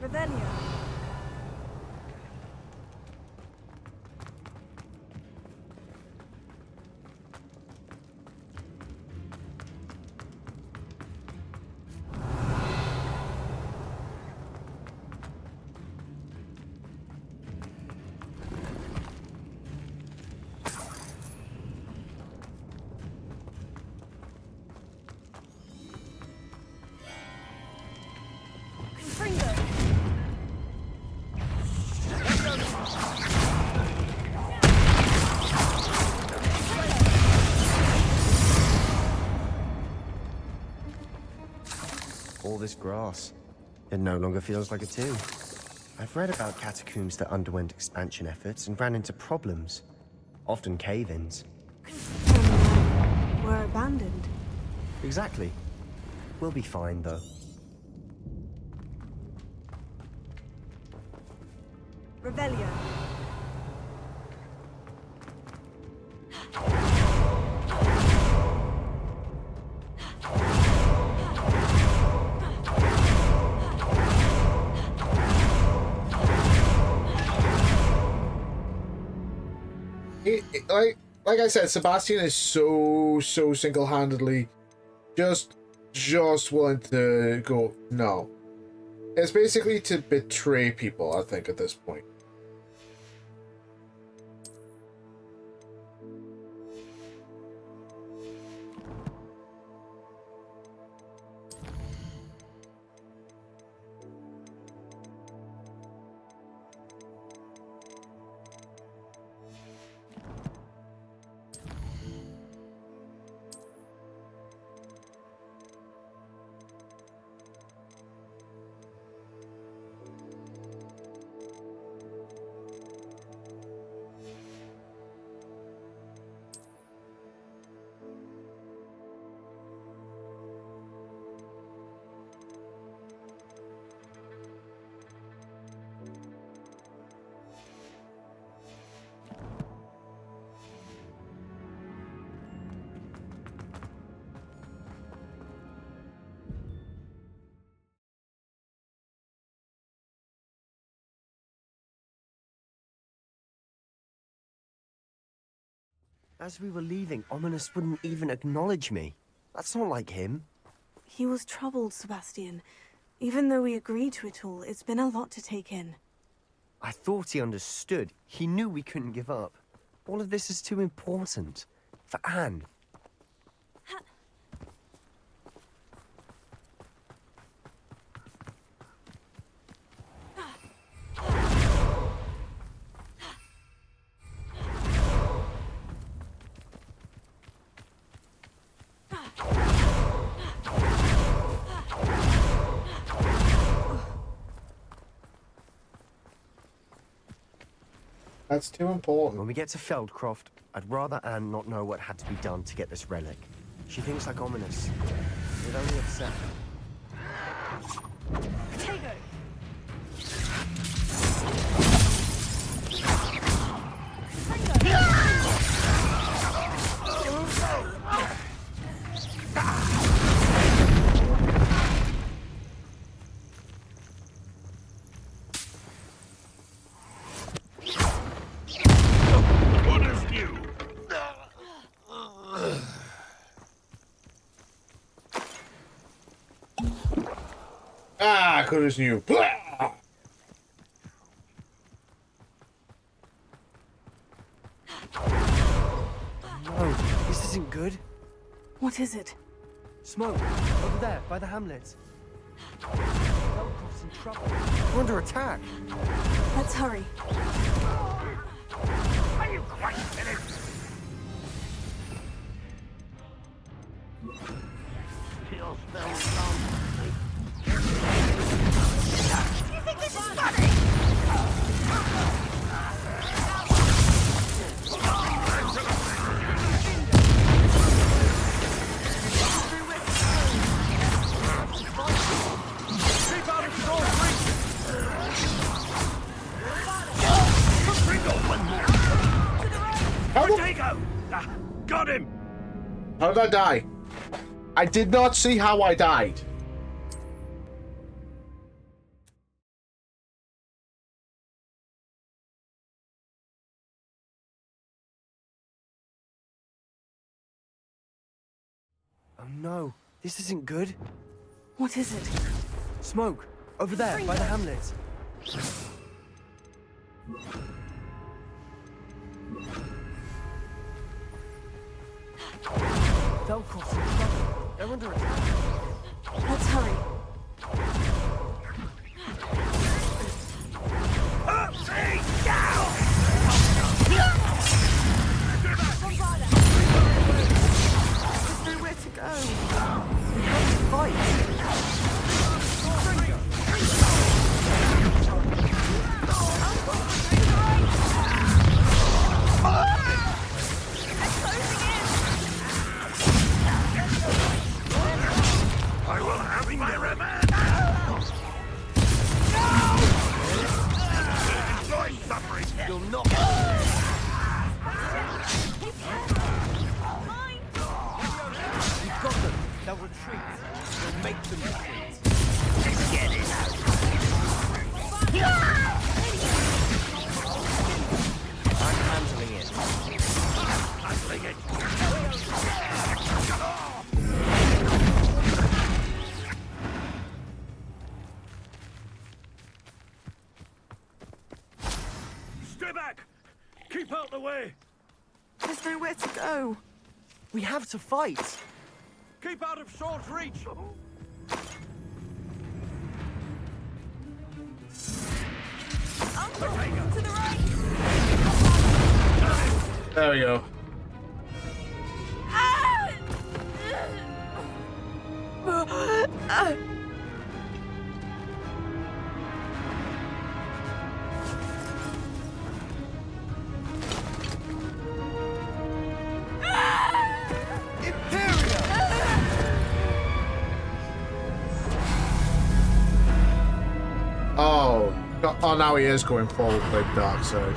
Revelio. All this grass. It no longer feels like a tomb. I've read about catacombs that underwent expansion efforts and ran into problems. Often cave-ins. Were abandoned. Exactly. We'll be fine, though. Revelio. Like I said, Sebastian is so single-handedly just willing to go, no. It's basically to betray people, I think, at this point. As we were leaving, Ominous wouldn't even acknowledge me. That's not like him. He was troubled, Sebastian. Even though we agreed to it all, it's been a lot to take in. I thought he understood. He knew we couldn't give up. All of this is too important. For Anne. That's too important. When we get to Feldcroft, I'd rather Anne not know what had to be done to get this relic. She thinks like Ominous. It only upset her. Potato! Ah, could have knew. No, this isn't good. What is it? Smoke, over there, by the hamlet. Feldcroft's in trouble. We're under attack. Let's hurry. Are you quite finished? Your spell sounds. Do you think this is funny? Potato! Got him! How did I die? I did not see how I died. Oh no, this isn't good. What is it? Smoke, over there, by the hamlet. Feldcroft's in trouble. They're under attack. Let's hurry. Upside down! There's nowhere to go. We have to fight. I will have my revenge! No! Enjoy suffering! You'll not. We've got them. They'll retreat. We'll make them retreat. Get it! I'm handling it. Handling it! Stay back! Keep out the way! There's nowhere to go. We have to fight. Keep out of sword's reach! Uncle, to the right! There we go. Oh. Oh, now he is going full big dark side.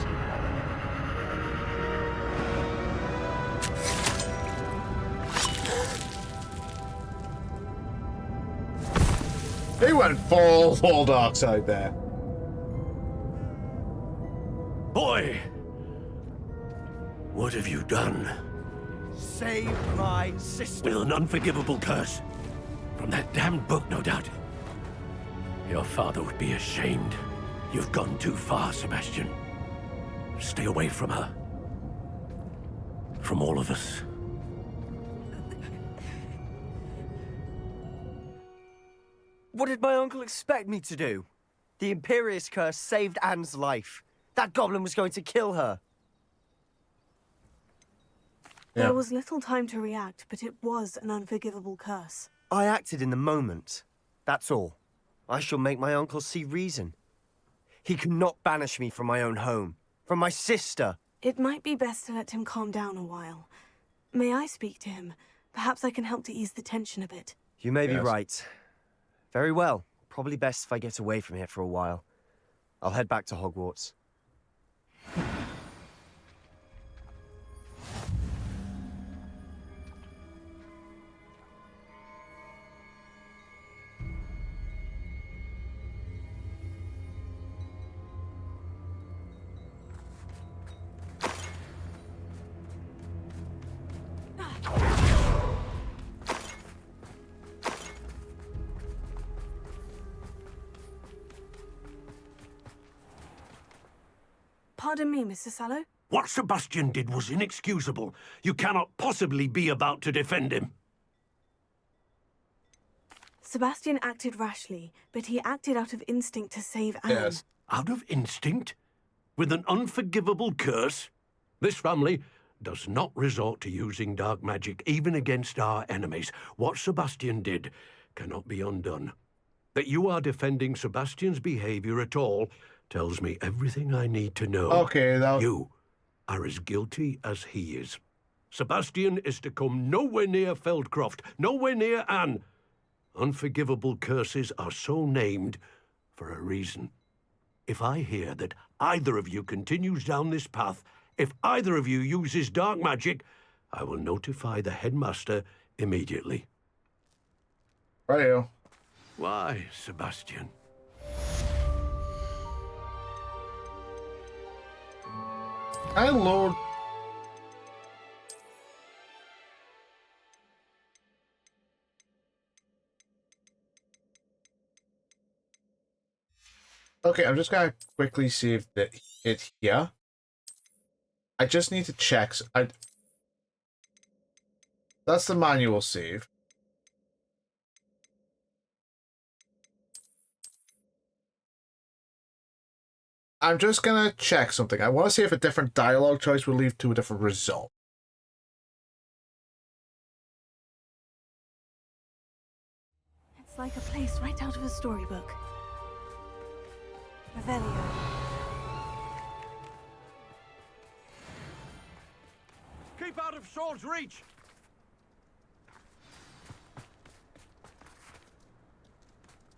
He went full dark side there. Boy! What have you done? Save my sister. With an unforgivable curse. From that damned book, no doubt. Your father would be ashamed. You've gone too far, Sebastian. Stay away from her. From all of us. What did my uncle expect me to do? The Imperious curse saved Anne's life. That goblin was going to kill her. There was little time to react, but it was an unforgivable curse. I acted in the moment. That's all. I shall make my uncle see reason. He cannot banish me from my own home, from my sister. It might be best to let him calm down a while. May I speak to him? Perhaps I can help to ease the tension a bit. You may be right. Very well. Probably best if I get away from here for a while. I'll head back to Hogwarts. Pardon me, Mr. Sallow. What Sebastian did was inexcusable. You cannot possibly be about to defend him. Sebastian acted rashly, but he acted out of instinct to save Anne. Out of instinct? With an unforgivable curse? This family does not resort to using dark magic, even against our enemies. What Sebastian did cannot be undone. That you are defending Sebastian's behavior at all tells me everything I need to know. Okay, You are as guilty as he is. Sebastian is to come nowhere near Feldcroft, nowhere near Anne. Unforgivable curses are so named for a reason. If I hear that either of you continues down this path, if either of you uses dark magic, I will notify the headmaster immediately. Right. Why, Sebastian? My lord. Okay, I'm just gonna quickly save it here. I just need to check. That's the manual save. I'm just gonna check something. I want to see if a different dialogue choice will lead to a different result. It's like a place right out of a storybook. Revelio. Keep out of sword's reach!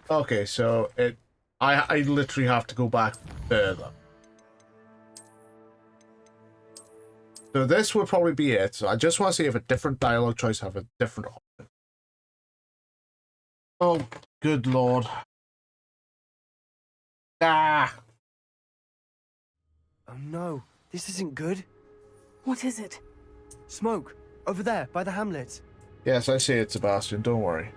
Okay, so I literally have to go back further. So this will probably be it. So I just want to see if a different dialogue choice have a different option. Oh, good lord. Ah! Oh no, this isn't good. What is it? Smoke, over there, by the hamlet. Yes, I see it, Sebastian. Don't worry.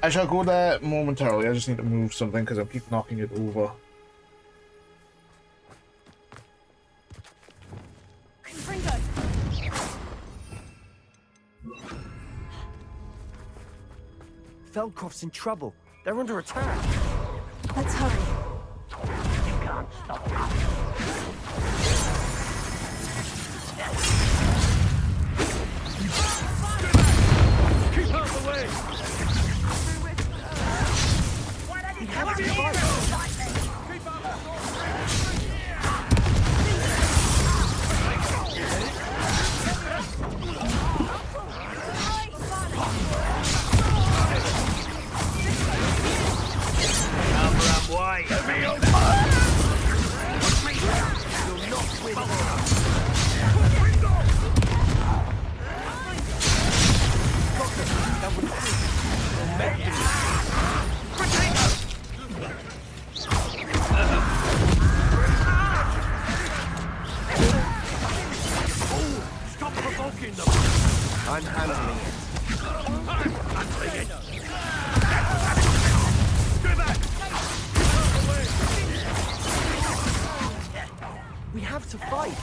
I shall go there momentarily. I just need to move something because I keep knocking it over. Feldcroft's in trouble. They're under attack. Let's hurry. You can't stop us. Keep out of the way! I'm handling it. I'm handling it. We have to fight.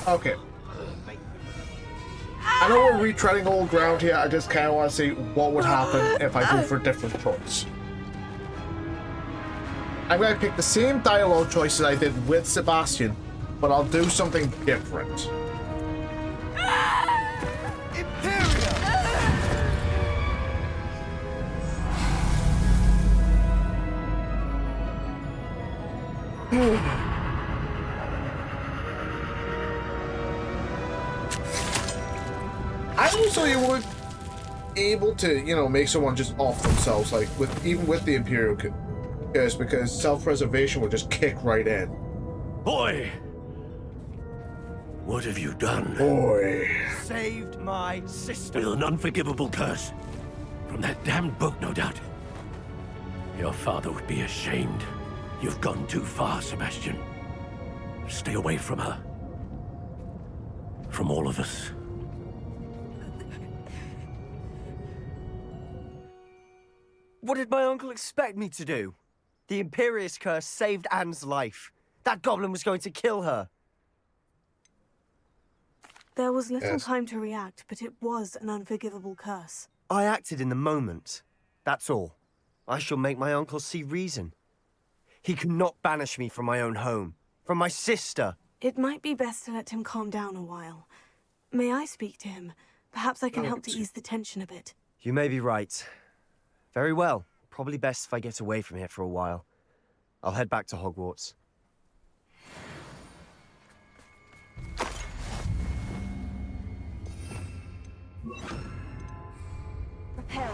Okay. I know we're retreading old ground here. I just kind of want to see what would happen if I go for a different choice. I'm going to pick the same dialogue choices I did with Sebastian, but I'll do something different. I also you were able to, you know, make someone just off themselves, like even with the Imperial curse, because self-preservation would just kick right in. Boy! What have you done? Boy. Saved my sister. With an unforgivable curse. From that damned book, no doubt. Your father would be ashamed. You've gone too far, Sebastian. Stay away from her. From all of us. What did my uncle expect me to do? The Imperious curse saved Anne's life. That goblin was going to kill her. There was little time to react, but it was an unforgivable curse. I acted in the moment. That's all. I shall make my uncle see reason. He cannot banish me from my own home. From my sister. It might be best to let him calm down a while. May I speak to him? Perhaps I can help to ease the tension a bit. You may be right. Very well. Probably best if I get away from here for a while. I'll head back to Hogwarts. Prepare.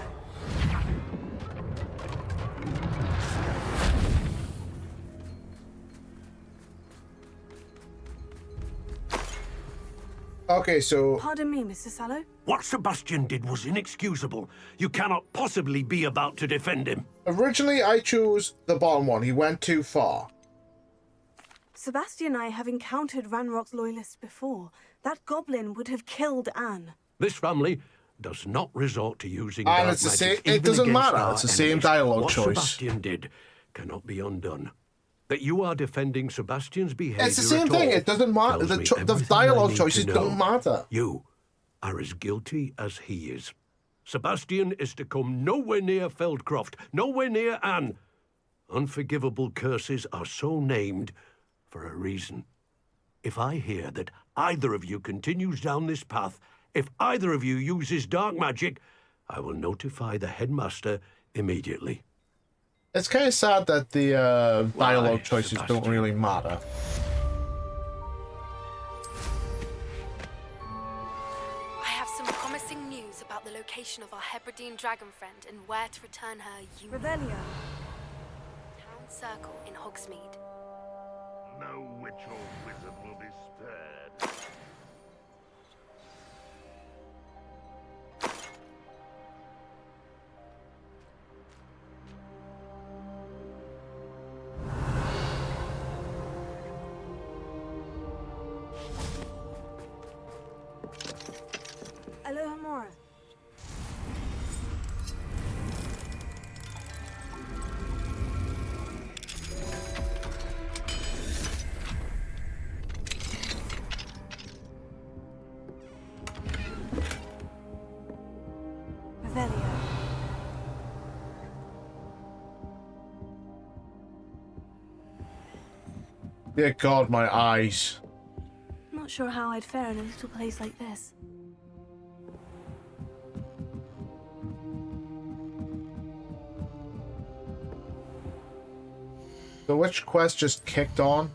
Okay, so... Pardon me, Mr. Sallow? What Sebastian did was inexcusable. You cannot possibly be about to defend him. Originally, I chose the bottom one. He went too far. Sebastian and I have encountered Ranrock's loyalists before. That goblin would have killed Anne. This family does not resort to using And dark it's the same. magic It even doesn't against matter. our It's the same enemies. dialogue what choice. Sebastian did cannot be undone. That you are defending Sebastian's behavior. It's the same thing. It doesn't matter. The dialogue choices don't matter. You are as guilty as he is. Sebastian is to come nowhere near Feldcroft, nowhere near Anne. Unforgivable curses are so named for a reason. If I hear that either of you continues down this path, if either of you uses dark magic, I will notify the headmaster immediately. It's kind of sad that the dialogue choices don't really matter. I have some promising news about the location of our Hebridean dragon friend and where to return her. Revelio. Town Circle in Hogsmeade. No witch or wizard will be spared. Alohomora. Revelio. Dear God, my eyes. Not sure how I'd fare in a little place like this. The witch quest just kicked on.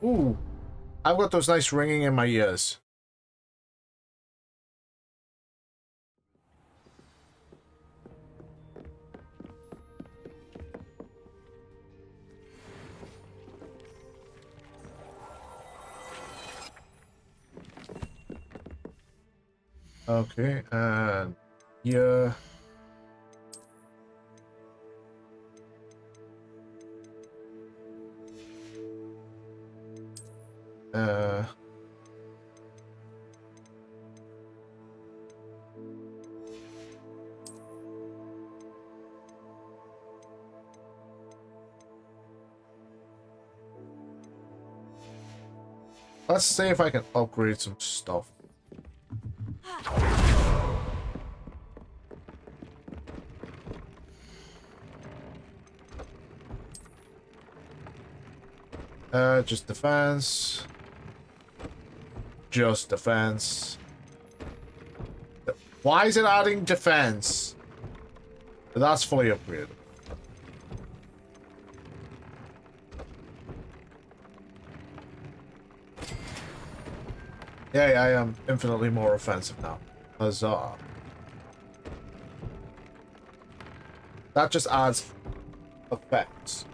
Ooh, I've got those nice ringing in my ears. Okay, and here. Uh, let's see if I can upgrade some stuff. Just defense. Just defense. Why is it adding defense? That's fully upgraded. Yeah, I am infinitely more offensive now. Huzzah. That just adds effects.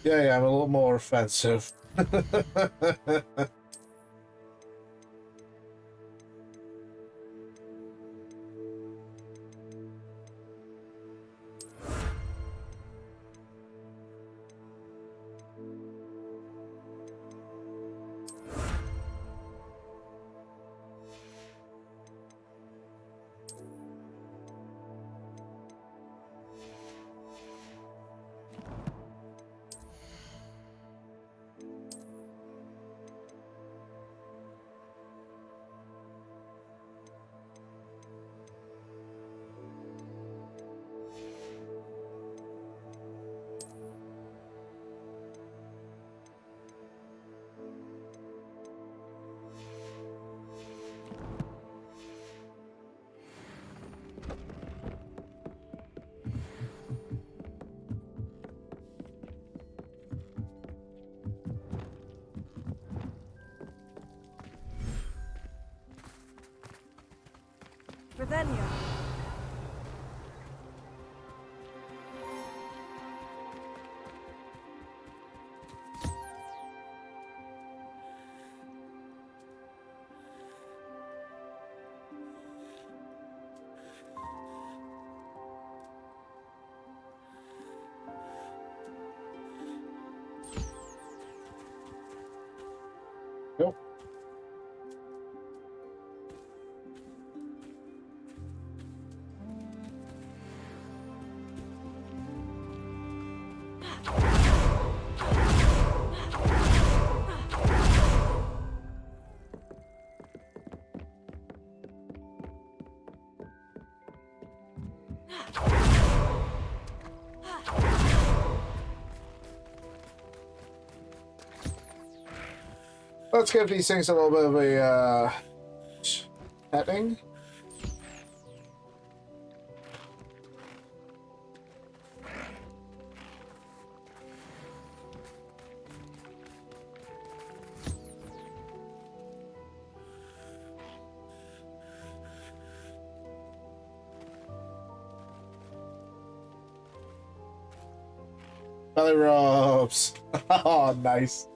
Yeah, I'm a little more offensive. Revelio. Yep. Let's give these things a little bit of a setting. Belly rubs. Oh, nice.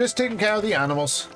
Just taking care of the animals.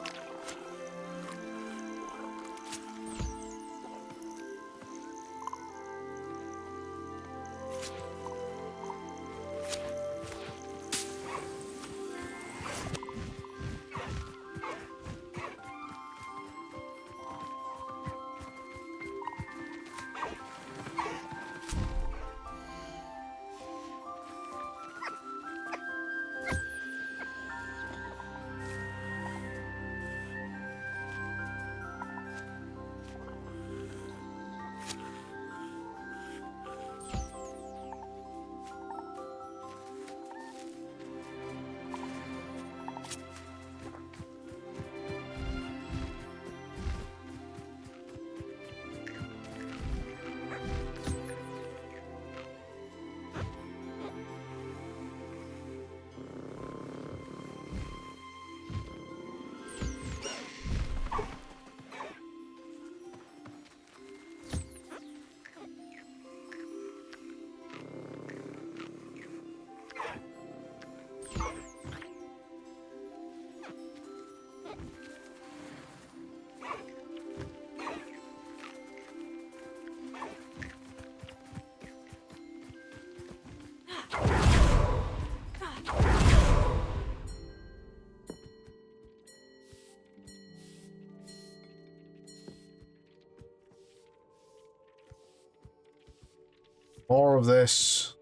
More of this.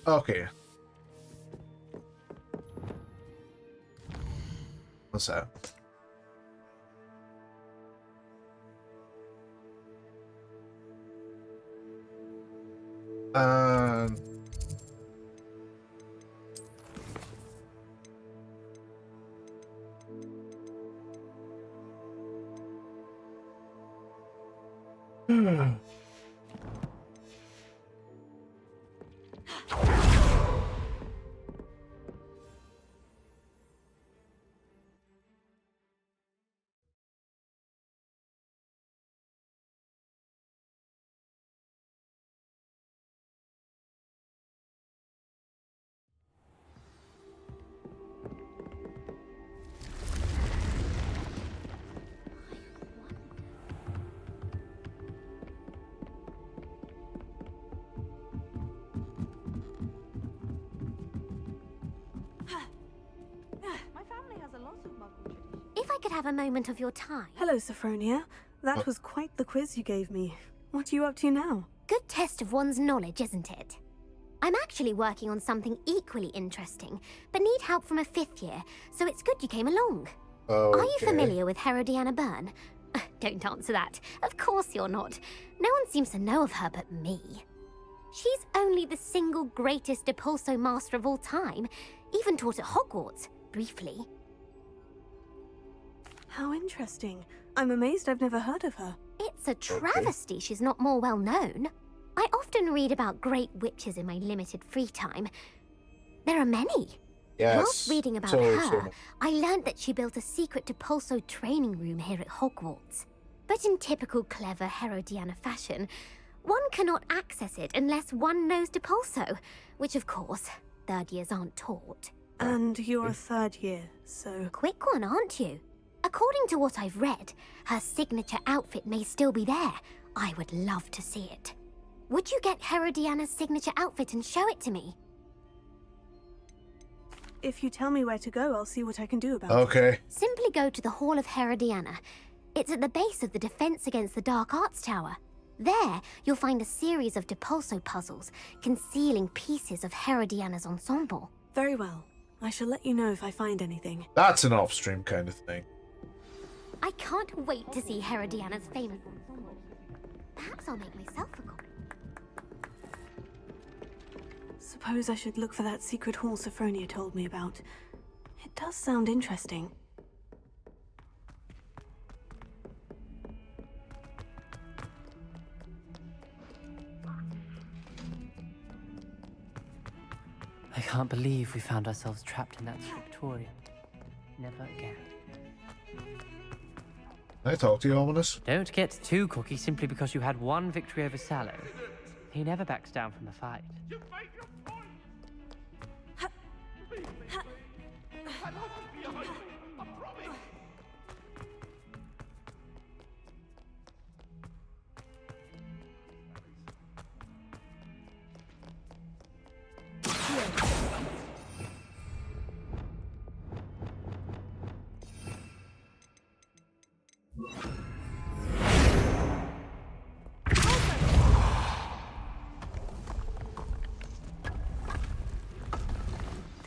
Okay. What's that? If I could have a moment of your time. Hello, Sophronia. That was quite the quiz you gave me. What are you up to now? Good test of one's knowledge, isn't it? I'm actually working on something equally interesting, but need help from a 5th year, so it's good you came along. Okay. Are you familiar with Herodiana Byrne? Don't answer that. Of course you're not. No one seems to know of her but me. She's only the single greatest Depulso master of all time, even taught at Hogwarts, briefly. How interesting. I'm amazed I've never heard of her. It's a travesty she's not more well known. I often read about great witches in my limited free time. There are many. Yes. Whilst reading about her, I learned that she built a secret Depulso training room here at Hogwarts. But in typical clever Herodiana fashion, one cannot access it unless one knows Depulso, which of course, 3rd years aren't taught. And you're a 3rd year, so... Quick one, aren't you? According to what I've read, her signature outfit may still be there. I would love to see it. Would you get Herodiana's signature outfit and show it to me? If you tell me where to go, I'll see what I can do about it. Simply go to the Hall of Herodiana. It's at the base of the Defense Against the Dark Arts Tower. There, you'll find a series of Depulso puzzles concealing pieces of Herodiana's ensemble. Very well. I shall let you know if I find anything. That's an off-stream kind of thing. I can't wait to see Herodiana's famous ensemble. Perhaps I'll make myself a copy. Suppose I should look for that secret hall Sophronia told me about. It does sound interesting. I can't believe we found ourselves trapped in that scriptorium. Never again. Can I talk to you, Ominous? Don't get too cocky simply because you had one victory over Sallow. He never backs down from a fight.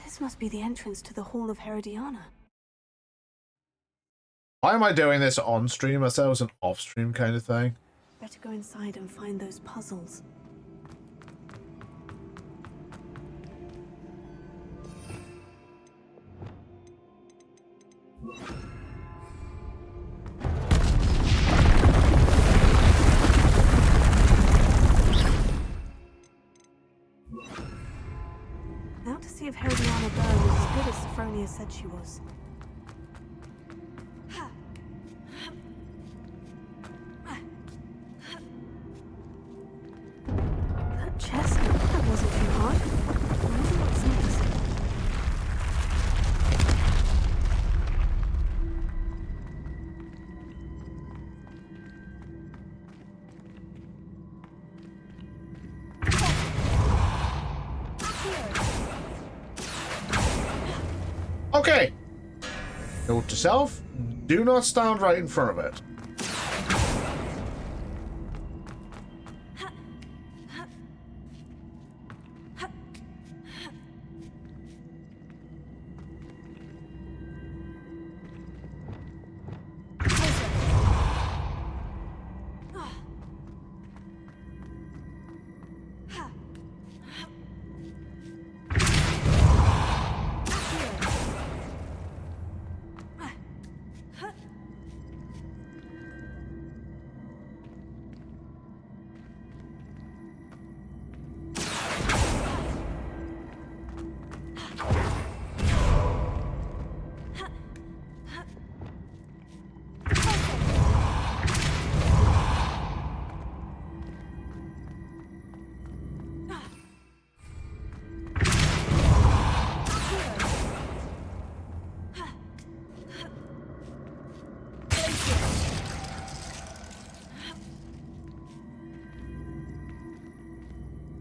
This must be the entrance to the Hall of Herodiana. Why am I doing this on stream? I said it was an off stream kind of thing. Better go inside and find those puzzles. Now to see if Herodiana Byrne was as good as Sophronia said she was. That chest, that wasn't too hard. I wonder what's next. Okay. Note to self, do not stand right in front of it.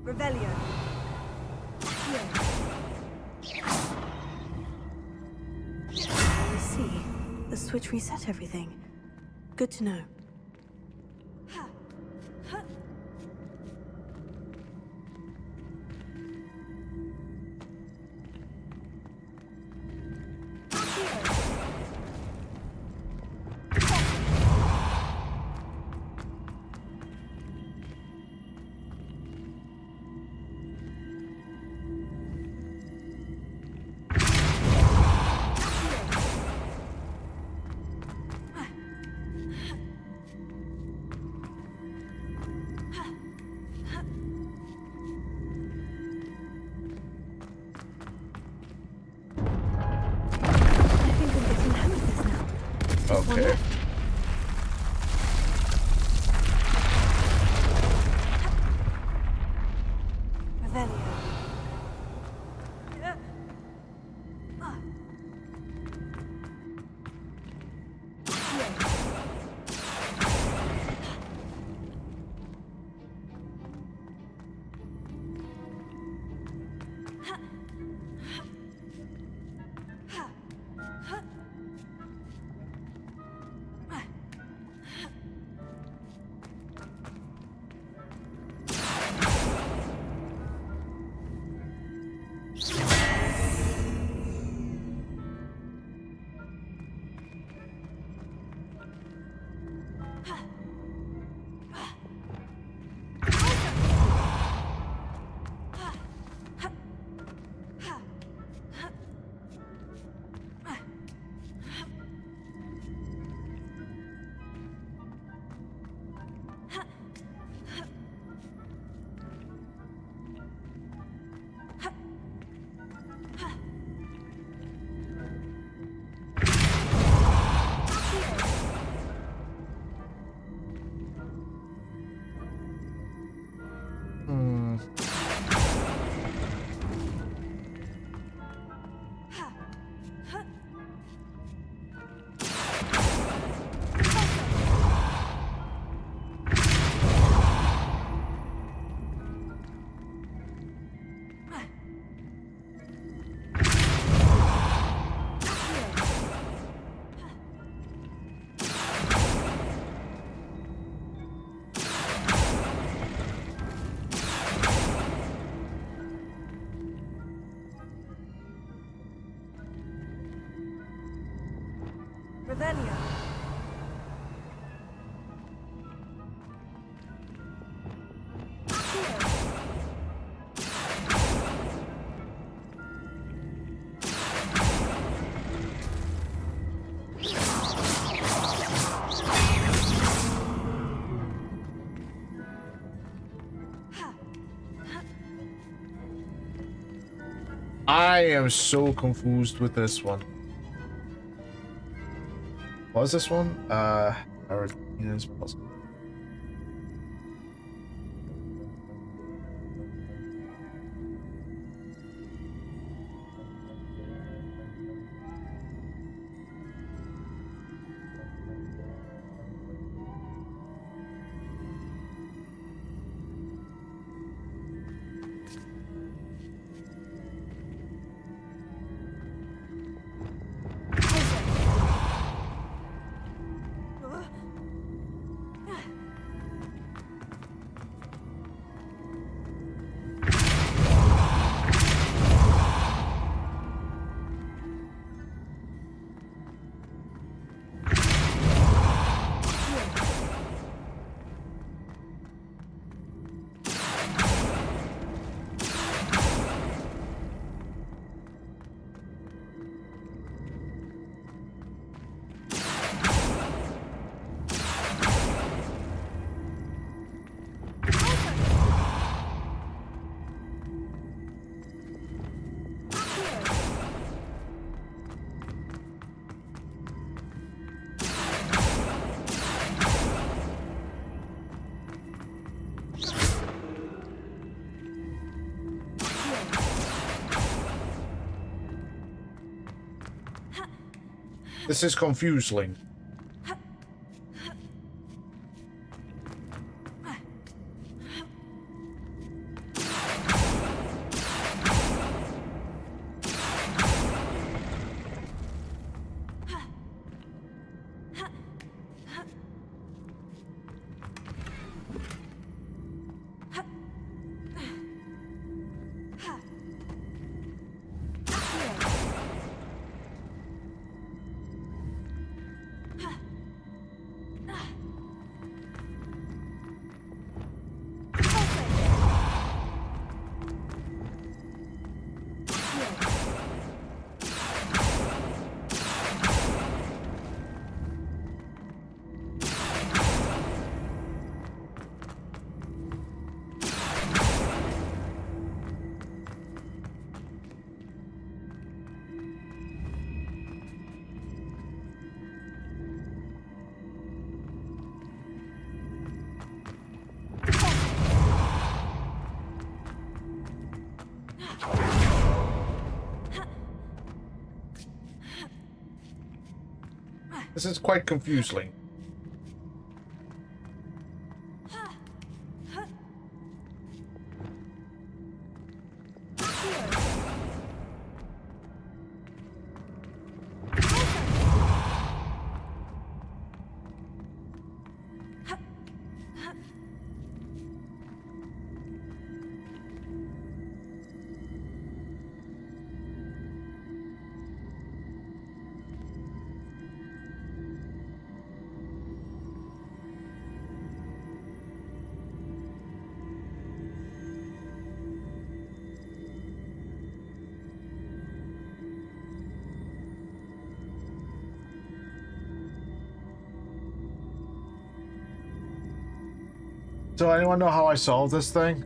Revelio. I see. The switch reset everything. Good to know. Okay. Revelio. I am so confused with this one. What is this one? Aretina's puzzle. This is confusing. This is quite confusing. So anyone know how I solved this thing?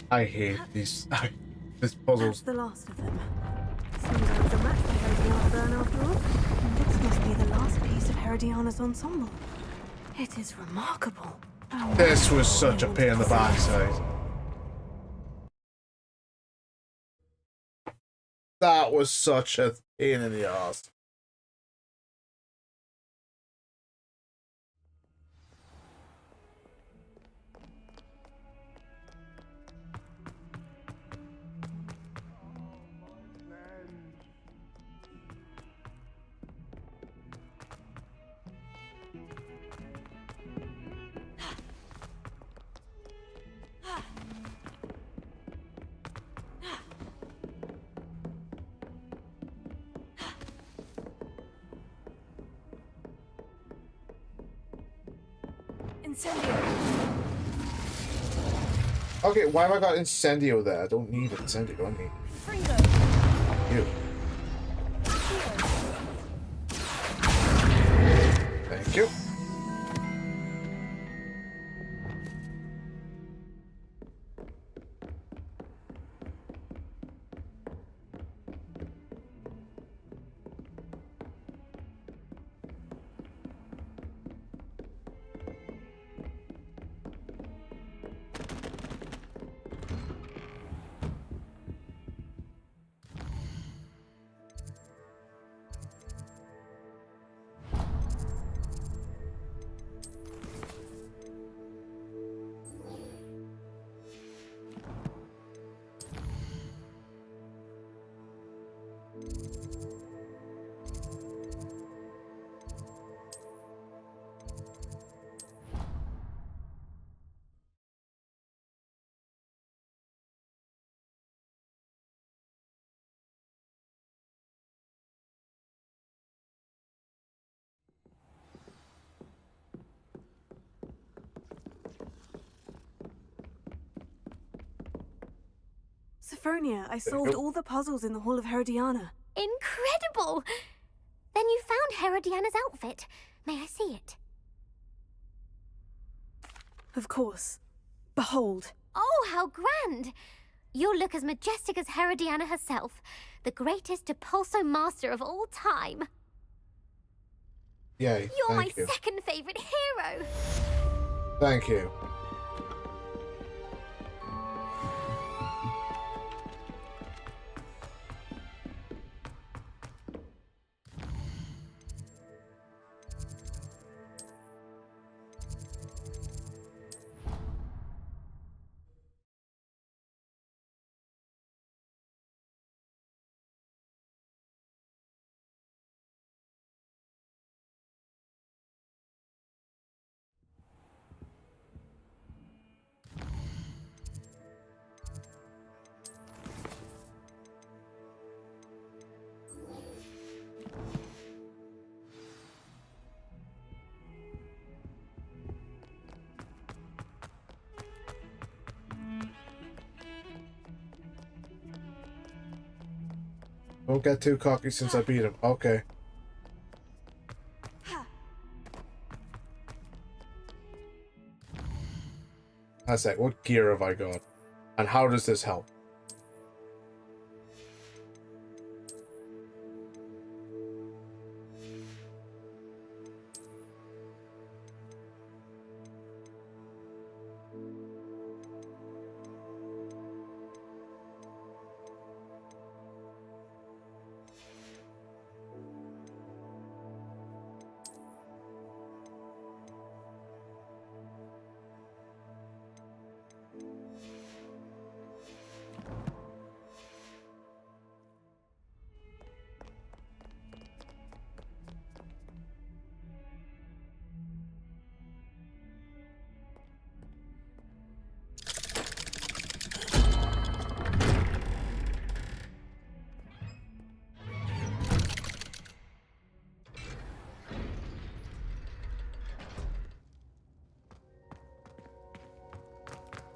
I hate these puzzles. That's the last of them. Seems I was a match for Herodiana Byrne after all. And this must be the last piece of Herodiana's ensemble. It is remarkable. Oh, This was such a pain in the backside. That was such a pain in the ass. Okay, why have I got Incendio there? I don't need Incendio, I need you. Thank you. Sophronia, I solved all the puzzles in the Hall of Herodiana. Incredible! Then you found Herodiana's outfit. May I see it? Of course. Behold. Oh, how grand! You'll look as majestic as Herodiana herself, the greatest Depulso master of all time. Yay, You're my thank you. second favorite hero. Thank you. Don't get too cocky since I beat him. Okay. That's it. What gear have I got? And how does this help?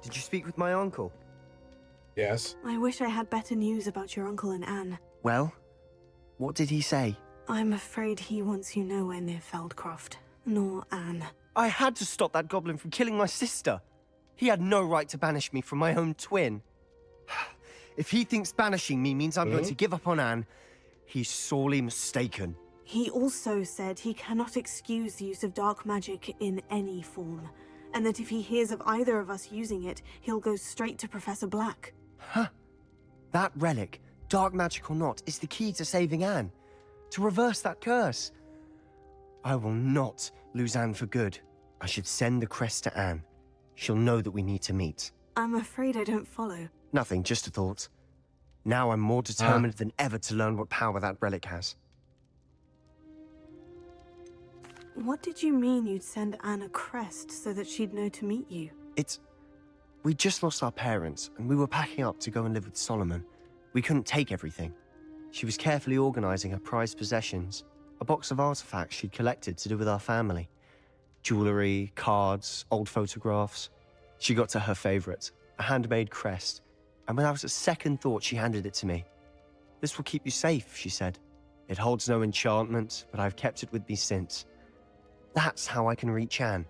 Did you speak with my uncle? Yes. I wish I had better news about your uncle and Anne. Well, what did he say? I'm afraid he wants you nowhere near Feldcroft, nor Anne. I had to stop that goblin from killing my sister. He had no right to banish me from my own twin. If he thinks banishing me means I'm going to give up on Anne, he's sorely mistaken. He also said he cannot excuse the use of dark magic in any form, and that if he hears of either of us using it, he'll go straight to Professor Black. Huh? That relic, dark magic or not, is the key to saving Anne. To reverse that curse. I will not lose Anne for good. I should send the crest to Anne. She'll know that we need to meet. I'm afraid I don't follow. Nothing, just a thought. Now I'm more determined than ever to learn what power that relic has. What did you mean you'd send Anne a crest so that she'd know to meet you? We just lost our parents, and we were packing up to go and live with Solomon. We couldn't take everything. She was carefully organizing her prized possessions, a box of artifacts she'd collected to do with our family. Jewelry, cards, old photographs. She got to her favorite, a handmade crest, and without a second thought she handed it to me. This will keep you safe, she said. It holds no enchantment, but I've kept it with me since. That's how I can reach Anne.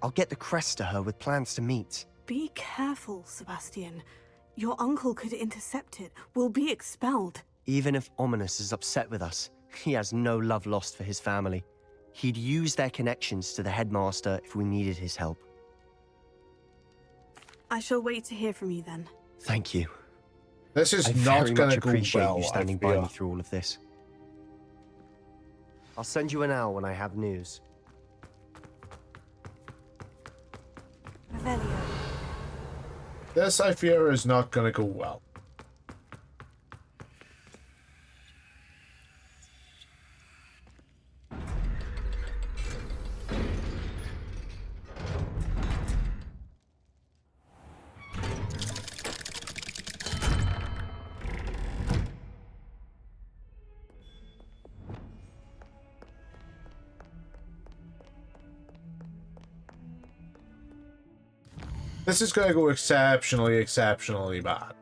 I'll get the crest to her with plans to meet. Be careful, Sebastian. Your uncle could intercept it. We'll be expelled. Even if Ominous is upset with us, he has no love lost for his family. He'd use their connections to the headmaster if we needed his help. I shall wait to hear from you then. Thank you. This is I not very going much to go appreciate well. you standing by me through all of this. I'll send you an hour when I have news. Revelio. This, I fear, is not going to go well. This is going to go exceptionally, exceptionally bad.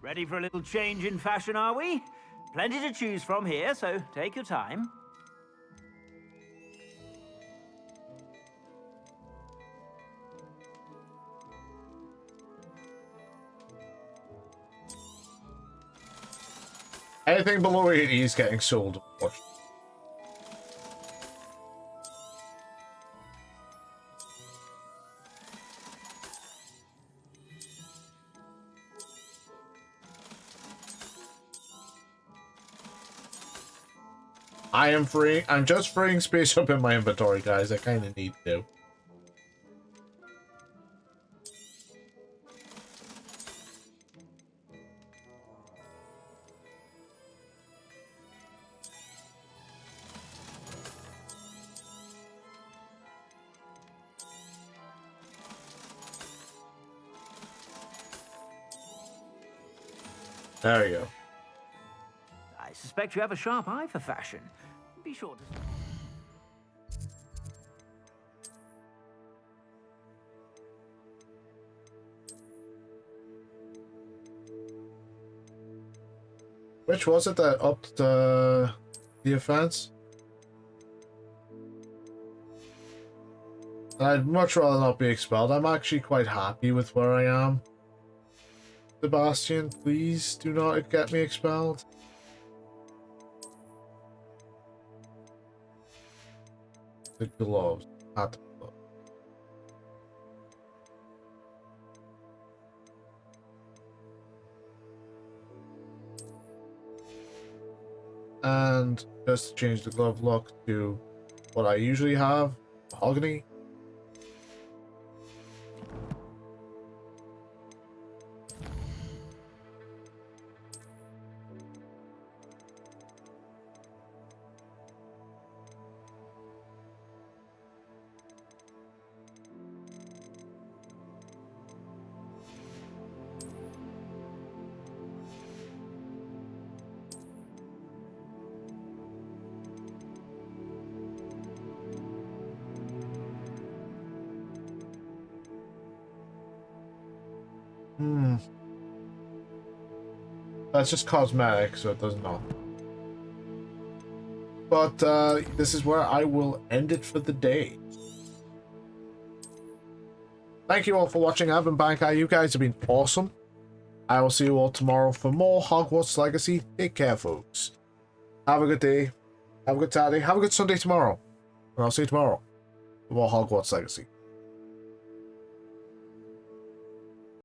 Ready for a little change in fashion, are we? Plenty to choose from here, so take your time. Anything below 80 is getting sold. I'm just freeing space up in my inventory, guys. I kind of need to. There we go. I suspect you have a sharp eye for fashion. Be sure to... Which was it that upped the offense? I'd much rather not be expelled. I'm actually quite happy with where I am. Sebastian, please do not get me expelled. The gloves. Not the gloves. And just to change the glove look to what I usually have, mahogany. That's just cosmetic, so it doesn't know. But this is where I will end it for the day. Thank you all for watching. I've been Bankai. You guys have been awesome. I will see you all tomorrow for more Hogwarts Legacy. Take care, folks. Have a good day. Have a good Saturday. Have a good Sunday tomorrow. And I'll see you tomorrow for more Hogwarts Legacy.